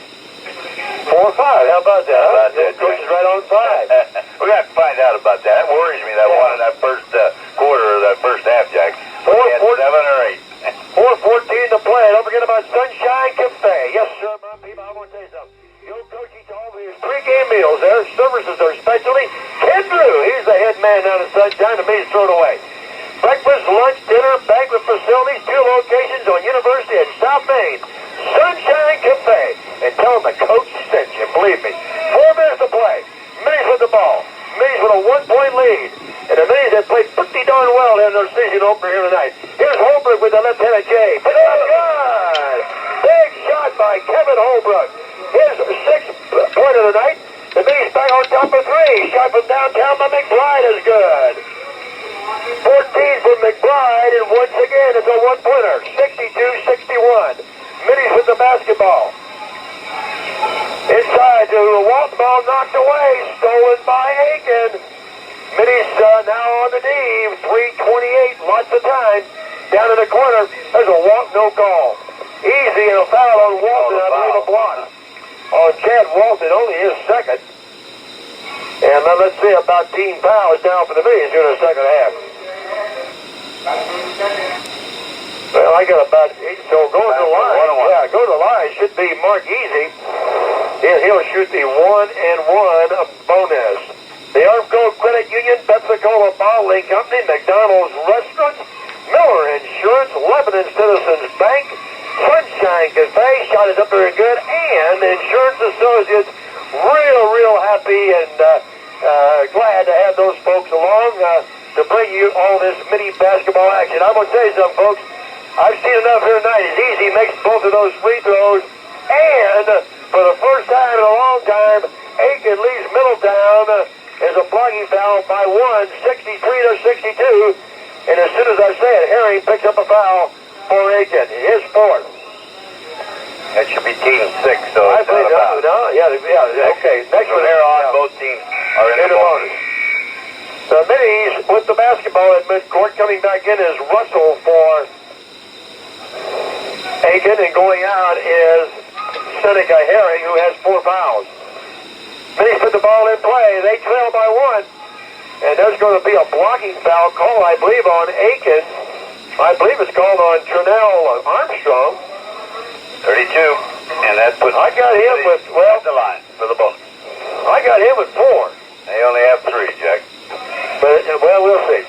4, 5. How about that? The old coach is right on 5. We're going to have to find out about that. That worries me, that one in that first quarter or that first half, Jack. 4, 7 or 8. 4:14 to play. Don't forget about Sunshine Cafe. Yes, sir, my people. I want to tell you something. The old coach eats all of his pre-game meals there. Services are specialty. Ken Drew, he's the head man down at Sunshine. The Middies thrown away. Breakfast, lunch, dinner, banquet facilities, 2 locations on University and South Main. Sunshine Cafe. And tell them the coach sent you. Believe me. 4 minutes to play. Middies with the ball. Middies with a 1-point lead. And the Middies have played pretty darn well in their season opener here tonight. Here's Holbrook with the left-handed J. Put it up good. Big shot by Kevin Holbrook. His 6th point of the night. The Middies back on top of 3. Shot from downtown by McBride is good. 14 for McBride, and once again it's a 1-pointer. 62-61. Middies with the basketball. Inside to Walton, ball knocked away. Stolen by Aiken. Middies now on the D. 3:28, lots of time. Down in the corner, there's a walk, no call. Easy and a foul on Walton. I believe a block on Chad Walton, only his 2nd. And then let's see about team fouls now for the Middies here in the second half. Well, I got about 8, so go to the line. Yeah, go to the line. Should be Mark Easy. He'll shoot the 1-and-1 bonus. The Armco Credit Union, Pepsi-Cola Bottling Company, McDonald's Restaurants, Miller Insurance, Lebanon Citizens Bank, Sunshine Cafe, shot is up very good, and Insurance Associates, real happy and glad to have those folks along to bring you all this Middie basketball action. I'm going to tell you something, folks. I've seen enough here tonight. It's easy, makes both of those free throws, and for the first time in a long time, Aiken leads Middletown as a blocking foul by 1, 63-62. And as soon as I say it, Herring picks up a foul for Aiken, his 4th. That should be team 6, so I believe okay. Next from here on, both teams are in the bonus. The Middies with the basketball at midcourt. Coming back in is Russell for Aiken, and going out is Seneca Herring, who has 4 fouls. Middies put the ball in play. They trail by 1. And there's going to be a blocking foul call, I believe, on Aiken. I believe it's called on Trinell Armstrong. 32. And that puts... I got him with, well... the line for the bonus. I got him with 4. They only have 3, Jack. But, well, we'll see.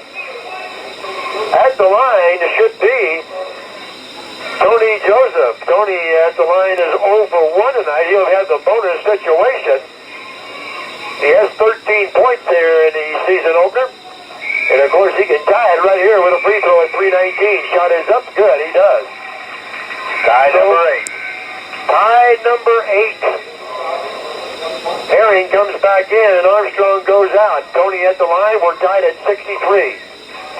At the line should be Tony Joseph. Tony at the line is 0 for 1 tonight. He'll have the bonus situation. He has 13 points here in the season opener. And, of course, he can tie it right here with a free throw at 3:19. Shot is up. Good. He does. Tie number 8. Tie number 8. Herring comes back in, and Armstrong goes out. Tony at the line. We're tied at 63.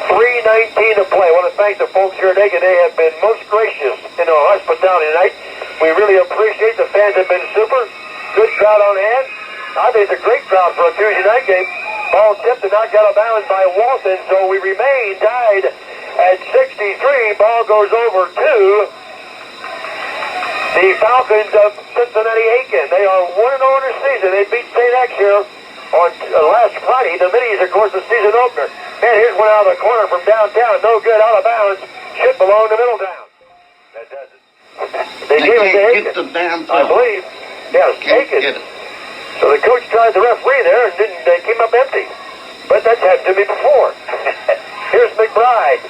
3:19 to play. I want to thank the folks here at Aiken. They have been most gracious in our hospitality tonight. We really appreciate the fans have been super. Good crowd on hand. I think it's a great crowd for a Tuesday night game. Ball tipped and knocked out of bounds by Walton, so we remain tied at 63. Ball goes over to the Falcons of Cincinnati Aiken. They are 1-0 in the season. They beat St. X here on last Friday. The Middies, of course, the season opener. Man, here's one out of the corner from downtown. No good, out of bounds. Should belong to Middletown. That does it. They gave it to Aiken. Get the damn I believe. Yes, Aiken. Get it. So the coach tried the referee there and didn't. They came up empty. But that's happened to me before. Here's McBride.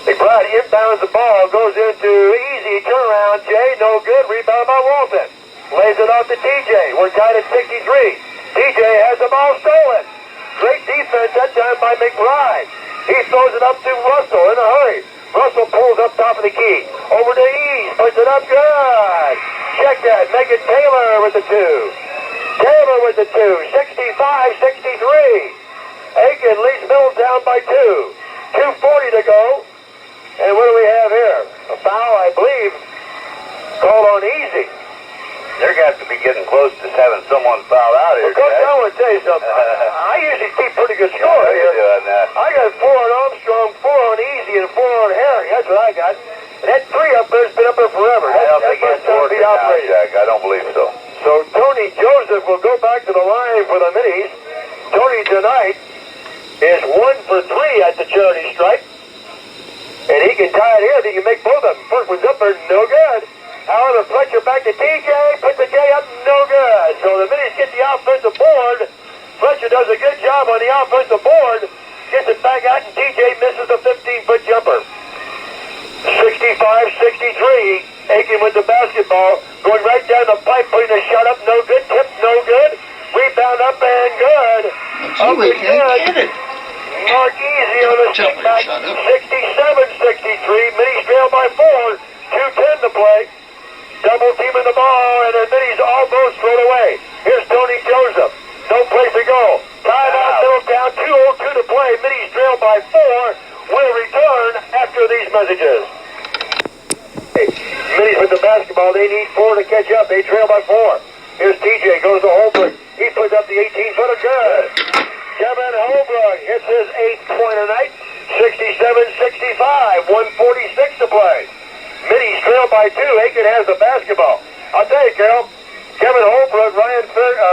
McBride inbounds the ball, goes into easy turnaround. Jay, no good. Rebound by Walton. Lays it off to TJ. We're tied at 63. TJ has the ball stolen. Great defense that time by McBride. He throws it up to Russell in a hurry. Russell pulls up top of the key. Over to East. Puts it up good. Check that. Megan Taylor with the 2. Taylor with the 2. 65-63. Aiken leads Middletown by 2. 2:40 to go. And what do we have here? A foul, I believe, called on Easy. They're going to have to be getting close to having someone foul out here. Well, Coach, I want to tell you something. I usually keep pretty good score here. I got 4 on Armstrong, 4 on Easy, and 4 on Harry. That's what I got. And that 3 up there's been up there forever. I don't think it's working now, Jack. I don't believe so. So Tony Joseph will go back to the line for the Middies. Tony tonight is 1 for 3 at the charity stripe. And he can tie it here. He can make both of them. First one's up there, no good. However, Fletcher back to TJ, puts the J up, no good. So the Middies get the offensive board. Fletcher does a good job on the offensive board. Gets it back out, and TJ misses the 15-foot jumper. 65-63. Aiken with the basketball. Going right down the pipe, putting a shot up, no good. Tip, no good. Rebound up and good. Up and good. Mark Easy on the stick back. 67-63. Middies trail by 4. 2:10 to play. Double teaming the ball, and the Middies almost thrown away. Here's Tony Joseph. No place to go. Timeout, Middletown. 2:02 to play. Middies trail by 4. Will return after these messages. Middies with the basketball. They need 4 to catch up. They trail by 4. Here's TJ. Goes to Holbrook. He puts up the 18-footer. Good. Kevin Holbrook hits his 8th point tonight. 67-65. 1:46 to play. Middies trail by 2. Aiken has the basketball. I'll tell you, Carol, Kevin Holbrook, Ryan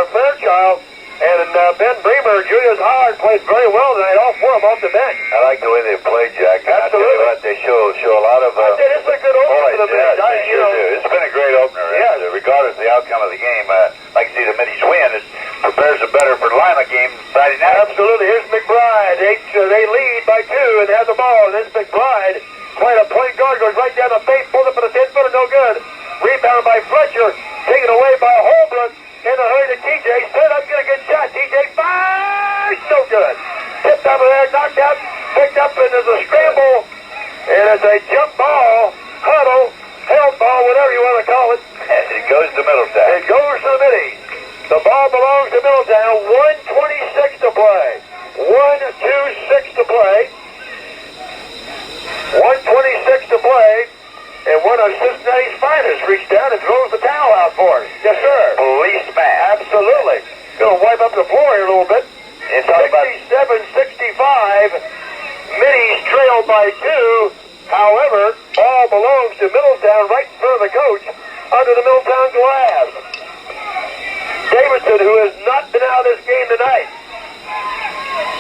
Fairchild, and Ben Bremer, Julius Howard played very well tonight. All 4 of them off the bench. I like the way they played, Jack. Absolutely. I tell you what, they show a lot of... I said it's a good opener for the Middies. They sure do. It's been a great opener. Yes. And, regardless of the outcome of the game, like to see the Middies win. It prepares them better for the Lima game Friday night. Absolutely. Here's McBride. They lead by 2 and have the ball. And this McBride, quite a point guard, goes right down the face, pulls up for the 10-footer, no good. Rebound by Fletcher, taken away by Holbrook. In a hurry to TJ. Set up, get a good shot. TJ fires, no good. Tipped over there, knocked out, picked up, and there's a scramble. And it's a jump ball, huddle, held ball, whatever you want to call it. And it goes to Middletown. It goes to the Middies. The ball belongs to Middletown. 1:26 to play. 1:26 to play. 1:26 to play. And one of Cincinnati's finest reached down and throws the towel out for us. Yes, sir. Policeman. Absolutely. Going to wipe up the floor here a little bit. 67-65. Middies trail by 2. However, ball belongs to Middletown right in front of the coach under the Middletown glass. Davidson, who has not been out of this game tonight,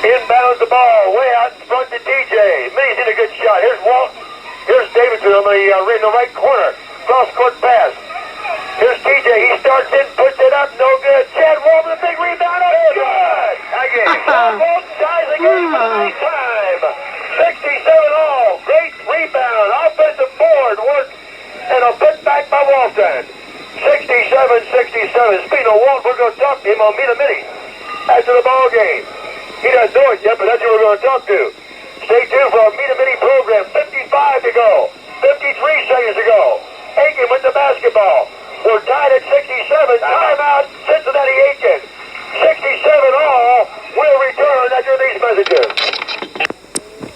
inbounds the ball way out in front to TJ. Middies hit a good shot. Here's Walton. Here's Davidson on the right corner. Cross-court pass. Here's TJ. He starts in, puts it up, no good. Chad Walton, a big rebound. Oh, good. Again. Walton ties the game for the ninth time. 67 all. Great rebound. Offensive board. Work Middleton. 67-67. Speaking of Walt, we're going to talk to him on Middies after the ball game. He doesn't know it yet, but that's who we're going to talk to. Stay tuned for our Middy program. 55 to go. 53 seconds to go. Aiken with the basketball. We're tied at 67. Timeout, Cincinnati Aiken. 67 all. We'll return after these messages.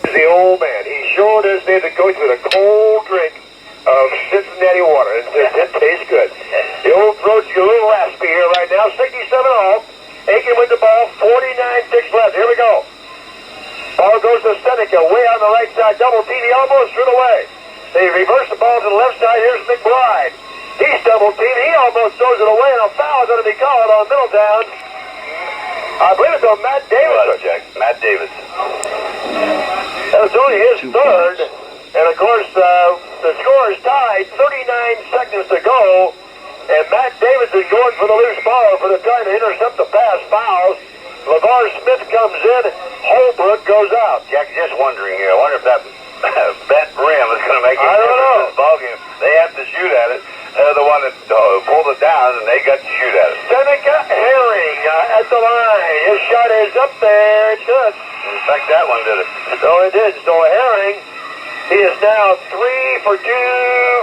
The old man. He sure does need to coach with a cold drink of Cincinnati water. It tastes good. The old throat's a little raspy here right now. 67 all. Aiken with the ball. 49 ticks left. Here we go. Ball goes to Seneca. Way on the right side. Double team. He almost threw it away. They reverse the ball to the left side. Here's McBride. He's double team. He almost throws it away, and a foul is going to be called on Middletown. I believe it's on Matt Davis. Jack. Matt Davis. That was only his third. And, of course, the score is tied. 39 seconds to go. And Matt Davis is going for the loose ball for the time to intercept the pass. Fouls. LeVar Smith comes in. Holbrook goes out. Jack, just wondering here. I wonder if that bent rim is going to make I don't know. this ball game. They have to shoot at it. They're the one that pulled it down, and they got to shoot at it. Seneca Herring at the line. His shot is up there. It's good. In fact, that one did it. So it did. So Herring, he is now 3 for 2,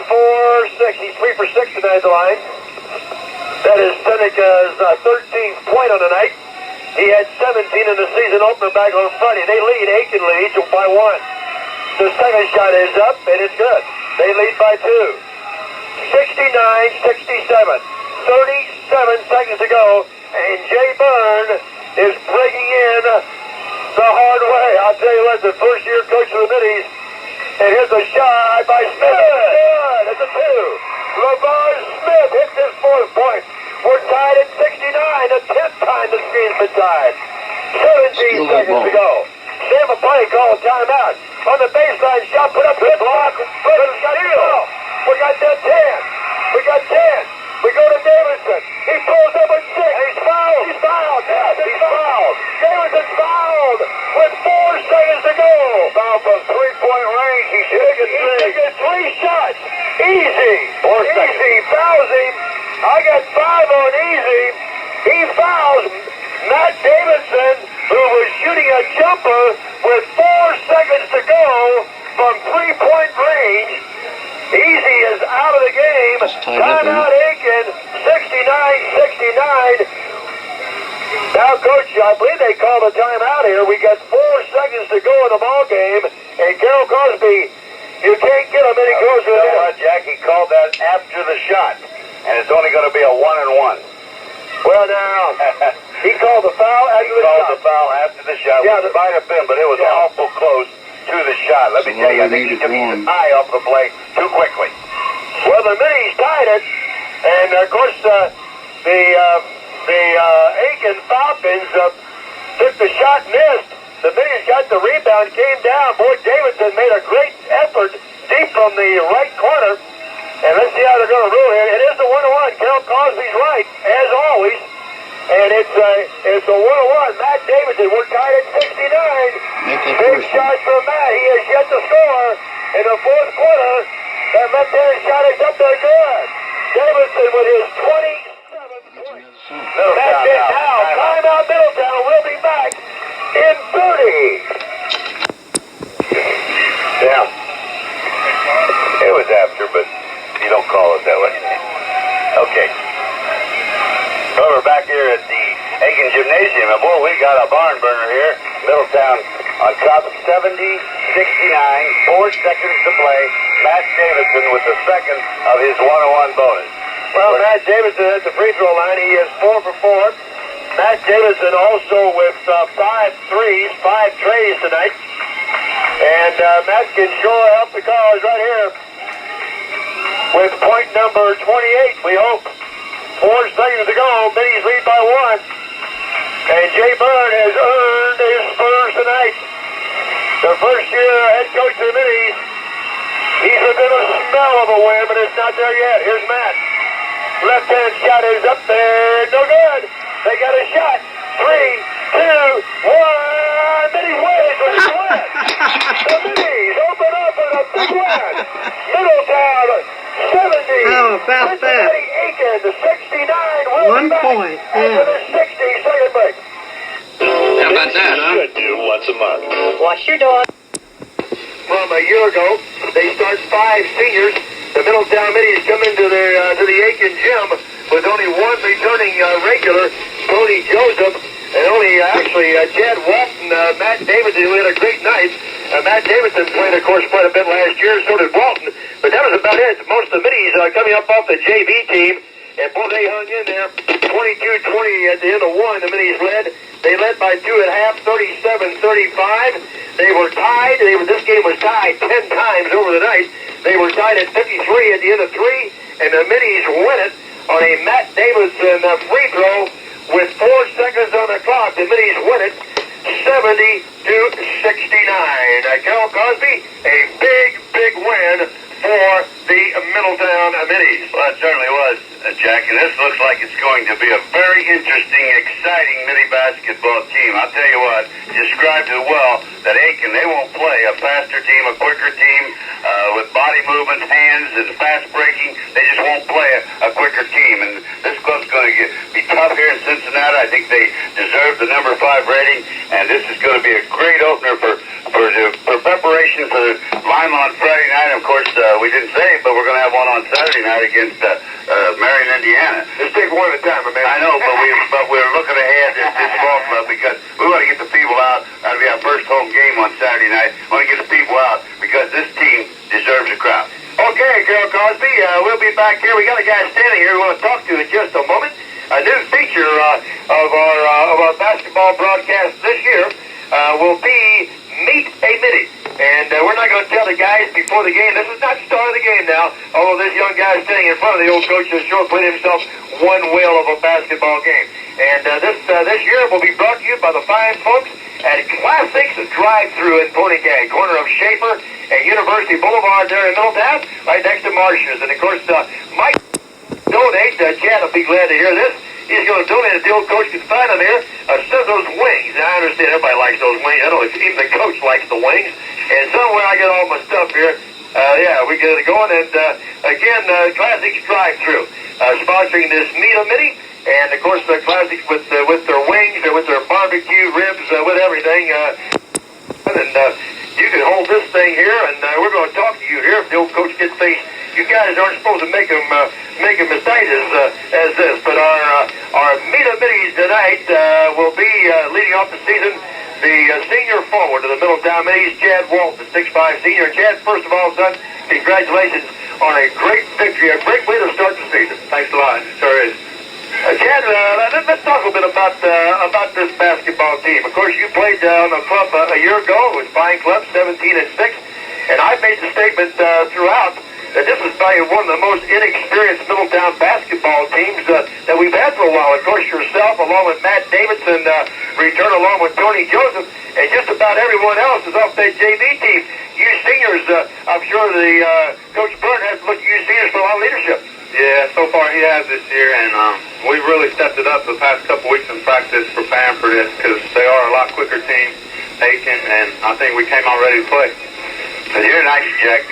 4, 6. He's 3 for 6 tonight at the line. That is Seneca's 13th point on the night. He had 17 in the season opener back on Friday. They lead. Aiken leads by 1. The second shot is up, and it's good. They lead by 2. 69-67. 37 seconds to go, and Jay Byrne is breaking in the hard way. I'll tell you what, the first-year coach of the Middies, and here's a shot by Smith. Good. It's a 2. LeVar Smith hits his 4th point. We're tied at 69. The 10th time this game's been tied. 17 seconds to go. Sam Play called timeout. On the baseline shot, put up his block. We got that 10. We got 10. We go to Davidson. He pulls up at 6. He's fouled. He's fouled. Yes, he's fouled. Davidson's fouled with 4 seconds to go. Foul from three-point range. He should have taken 3 shots. Easy. 4 seconds. Easy fouls him. I got 5 on Easy. He fouls Matt Davidson, who was shooting a jumper with 4 seconds to go from 3-point range. Easy is out of the game. Timeout Aiken, 69-69. Now, Coach, I believe they called a timeout here. We got 4 seconds to go in the ball game, and Carol Cosby, you can't get him any closer than that. Jack, he called that after the shot, and it's only going to be a 1-and-1. Well, now, he called the foul after the shot. He called the foul after the shot. Yeah, it might have been, but it was awful close to the shot. Let me tell you, I think he took his eye off the play too quickly. Well, the Middies tied it, and of course, the Aiken Falcons took the shot, missed. The Middies got the rebound, came down. Boy, Davidson made a great effort deep from the right corner. And let's see how they're going to rule here. It is a 1-1. Carol Cosby's right, as always. And it's a 1-1. Matt Davidson, we're tied at 69. Big shot from Matt. He has yet to score in the 4th quarter. That left-handed shot is up there good. Davidson with his 27th point. That's it now. Timeout Middletown. We'll be back in 30. Yeah. It was after, but you don't call it that way. Okay. Well, we're back here at the Aiken Gymnasium, and boy, we got a barn burner here. Middletown on top, 70-69, 4 seconds to play. Matt Davidson with the second of his 1-on-1 bonus. Well, Matt Davidson at the free throw line, he is 4 for 4. Matt Davidson also with 5 threes, 5 trays tonight. And Matt can sure help the cause right here with point number 28, we hope. 4 seconds to go. Middies lead by 1. And Jay Byrne has earned his spurs tonight. The first-year head coach of the Middies. He's within a smell of a win, but it's not there yet. Here's Matt. Left-hand shot is up there. No good. They got a shot. 3, 2, 1. Middies wins with a win. The Middies open up with a big win. Middletown 70. about that? Aiken, the 69. 1 point. After the 60-second break. How about that, huh? Should do once a month. Wash your dog. From a year ago, they start 5 seniors. The Middletown Middies come into to the Aiken gym with only one returning regular, Tony Joseph, and only Chad Walton, Matt Davidson, who had a great night. Matt Davidson played, of course, quite a bit last year, so did Walton. But that was about it. Most of the Middies coming up off the JV team, and boy, they hung in there. 22-20 at the end of one. The Middies led. They led by 2 at half, 37-35. They were tied. This game was tied 10 times over the night. They were tied at 53 at the end of 3, and the Middies win it on a Matt Davidson free throw with 4 seconds on the clock. The Middies win it 70-69. Carol Cosby, a big win for the Middletown Middies. Well, it certainly was, Jack, and this looks like it's going to be a very interesting, exciting Middie basketball team. I'll tell you what, described it well, that Aiken, they won't play a faster team, a quicker team, with body movements, hands, and fast breaking. They just won't play a quicker team, and this club's going to be tough here in Cincinnati. I think they deserve the number 5 rating, and this is going to be a great opener for preparation for the Lima on Friday night. Of course, we didn't say it, but we're going to have one on Saturday night against Marion, Indiana. Let's take one at a time, man. I know, but we're looking ahead at this ball club because we want to get the people out. That'll be our first home game on Saturday night. We want to get the people out because this team deserves a crowd. Okay, Carol Cosby, we'll be back here. We got a guy standing here we want to talk to in just a moment. A new feature of our basketball broadcast this year will be Meet a Middie. And we're not going to tell the guys before the game. This is not the start of the game now, although this young guy is standing in front of the old coach has sure played himself one whale of a basketball game. And this year will be brought to you by the fine folks at Classics Drive-Thru in Pony Gang, corner of Schaefer and University Boulevard there in Middletown, right next to Marsh's. And, of course, Mike donate. Chad will be glad to hear this. He's going to donate if the old coach can find them here. Those wings. Now, I understand everybody likes those wings. I know even the coach likes the wings. And somewhere I get all my stuff here. We get it going. And, again, Classics Drive-Thru sponsoring this Meet a Middie. And, of course, the Classics with their wings, with their barbecue ribs, with everything. And you can hold this thing here, and we're going to talk to you here if the old coach gets things. You guys aren't supposed to make them mistakes as this, but our Meet a Middies tonight will be leading off the season. The senior forward of the Middletown Middies, Chad Walton, 6'5" senior. Chad, first of all, son, congratulations on a great victory, a great way to start the season. Thanks a lot. Sure is. Chad, let's talk a bit about this basketball team. Of course, you played on the club a year ago. It was Fine Club, 17-6, and I made the statement throughout that this is probably one of the most inexperienced Middletown basketball teams that we've had for a while. Of course, yourself, along with Matt Davidson, return along with Tony Joseph, and just about everyone else is off that JV team. You seniors, I'm sure the Coach Byrne has to look at you seniors for a lot of leadership. Yeah, so far he has this year, and we've really stepped it up the past couple weeks in practice preparing for this because they are a lot quicker team, Aiken, and I think we came out ready to play. And you're nice, Jack.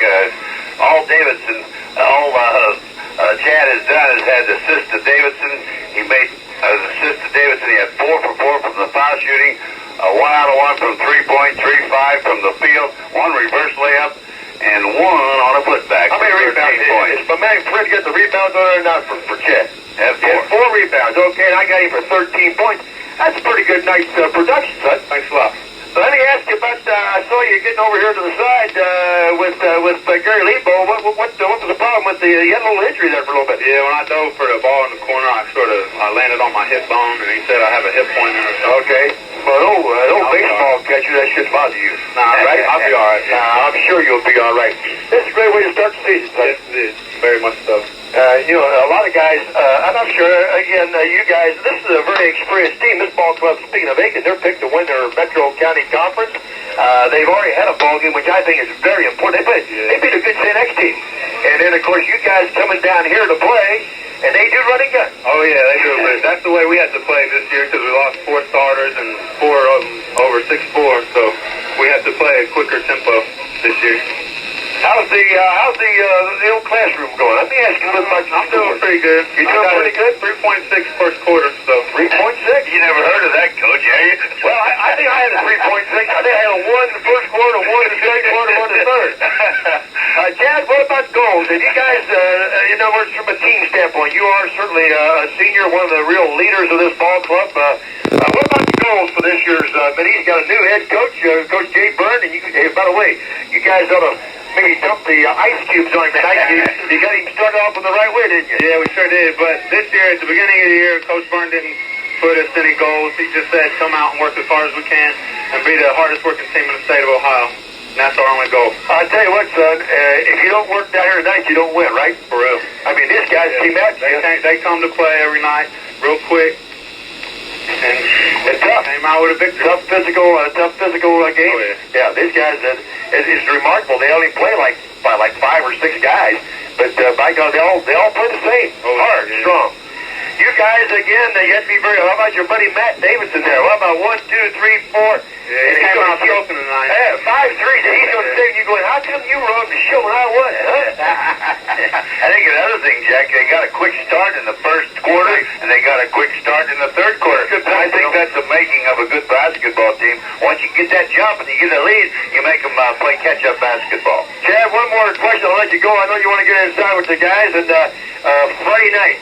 All Davidson, Chad has done is had assist to Davidson. He made assist to Davidson. He had 4 for 4 from the foul shooting, 1 out of 1 from 3-point, 3-5 from the field, 1 reverse layup, and 1 on a putback. How many rebounds? Is my man Fred get the rebounds on or not for Chad? Had 4. 4 rebounds. Okay, and I got him for 13 points. That's a pretty good night's production, son. Thanks a lot. So let me ask you about, I saw you getting over here to the side with Gary Lebo. What was the problem with you had a little injury there for a little bit? Yeah, when I dove for the ball in the corner, I landed on my hip bone, and he said I have a hip pointer or something. Okay. Well, an old baseball catcher, that shouldn't bother you. Nah, right? I'll be all right. I'm sure you'll be all right. This is a great way to start the season, son. Yes, it is. Very much so. A lot of guys, I'm not sure, again, you guys, this is a very experienced team. This ball club, speaking of Aiken, they're picked to win their Metro County Conference. They've already had a ball game, which I think is very important. They beat a good St. X team. And then, of course, you guys coming down here to play, and they do run and gun. Oh, yeah, they do. That's the way we had to play this year because we lost 4 starters and 4 of them over 6'4", so we had to play a quicker tempo this year. How's How's the old classroom going? Let me ask you about your I'm doing pretty good. You doing pretty good? 3.6 first quarter, so. 3.6? You never heard of that, Coach, have you? Well, I think I had a 3.6. I think I had a 1 in the first quarter, 1 in the second quarter, 1 in the third. Chad, what about goals? Have you guys, in other words, from a team standpoint, you are certainly a senior, one of the real leaders of this ball club. What about the goals for this year's Middies? Got a new head coach, Coach Jay Byrne, and by the way, you guys ought to maybe dump the ice cubes on him tonight. You got him started off in the right way, didn't you? Yeah, we sure did. But this year, at the beginning of the year, Coach Byrne didn't put us any goals. He just said, come out and work as hard as we can and be the hardest working team in the state of Ohio. And that's our only goal. I'll tell you what, son, if you don't work down here tonight, you don't win, right? For real. I mean, this guy's came out. They come to play every night real quick. And it's tough. Came out with a victory. Tough physical game. Oh, yeah, these guys, it's remarkable. They only play like 5 or 6 guys, but by God, they all play the same. Hard, strong. You guys, again, you have to be very. How about your buddy Matt Davidson there? What about 1, 2, 3, 4? Yeah, he came out stroking tonight. 5 threes. He's going to say, you going, how come you were on the show when I wasn't, huh? I think another thing, Jack, they got a quick start in the first quarter, and they got a quick start in the third quarter. I think that's the making of a good basketball team. Once you get that jump and you get a lead, you make them play catch-up basketball. Chad, one more question. I'll let you go. I know you want to get inside with the guys. And Friday night,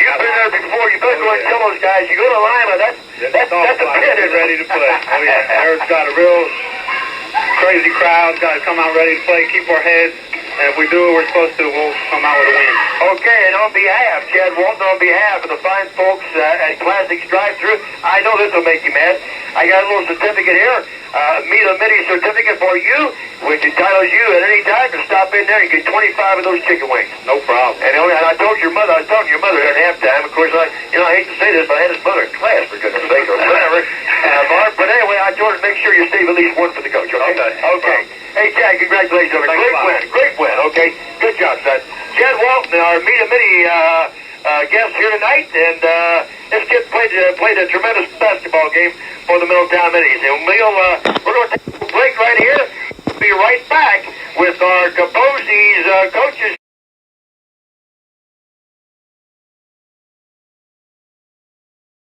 you've been there before. You better go and tell those guys. You go to Lima. That's a pit. They're ready to play. Oh, yeah. They've got a real crazy crowd. Got to come out ready to play. Keep our heads. And if we do what we're supposed to, we'll come out with a win. Okay, and on behalf, Chad Walton, on behalf of the fine folks at Classics Drive-Thru, I know this will make you mad. I got a little certificate here. Meet a Middie certificate for you, which entitles you at any time to stop in there and get 25 of those chicken wings. No problem. And I told your mother, I was talking to your mother at halftime. Of course, I hate to say this, but I had his mother in class, for goodness sake, or whatever. Mark, but anyway, I told her to make sure you save at least 1 for the coach, okay? Okay. Hey, Chad, congratulations on a great win, okay? Good job, son. Chad Walton, our Meet a Middie guest here tonight, and this kid played a tremendous basketball game for the Middletown Middies. And we're going to take a break right here. We'll be right back with our Capozzi's coaches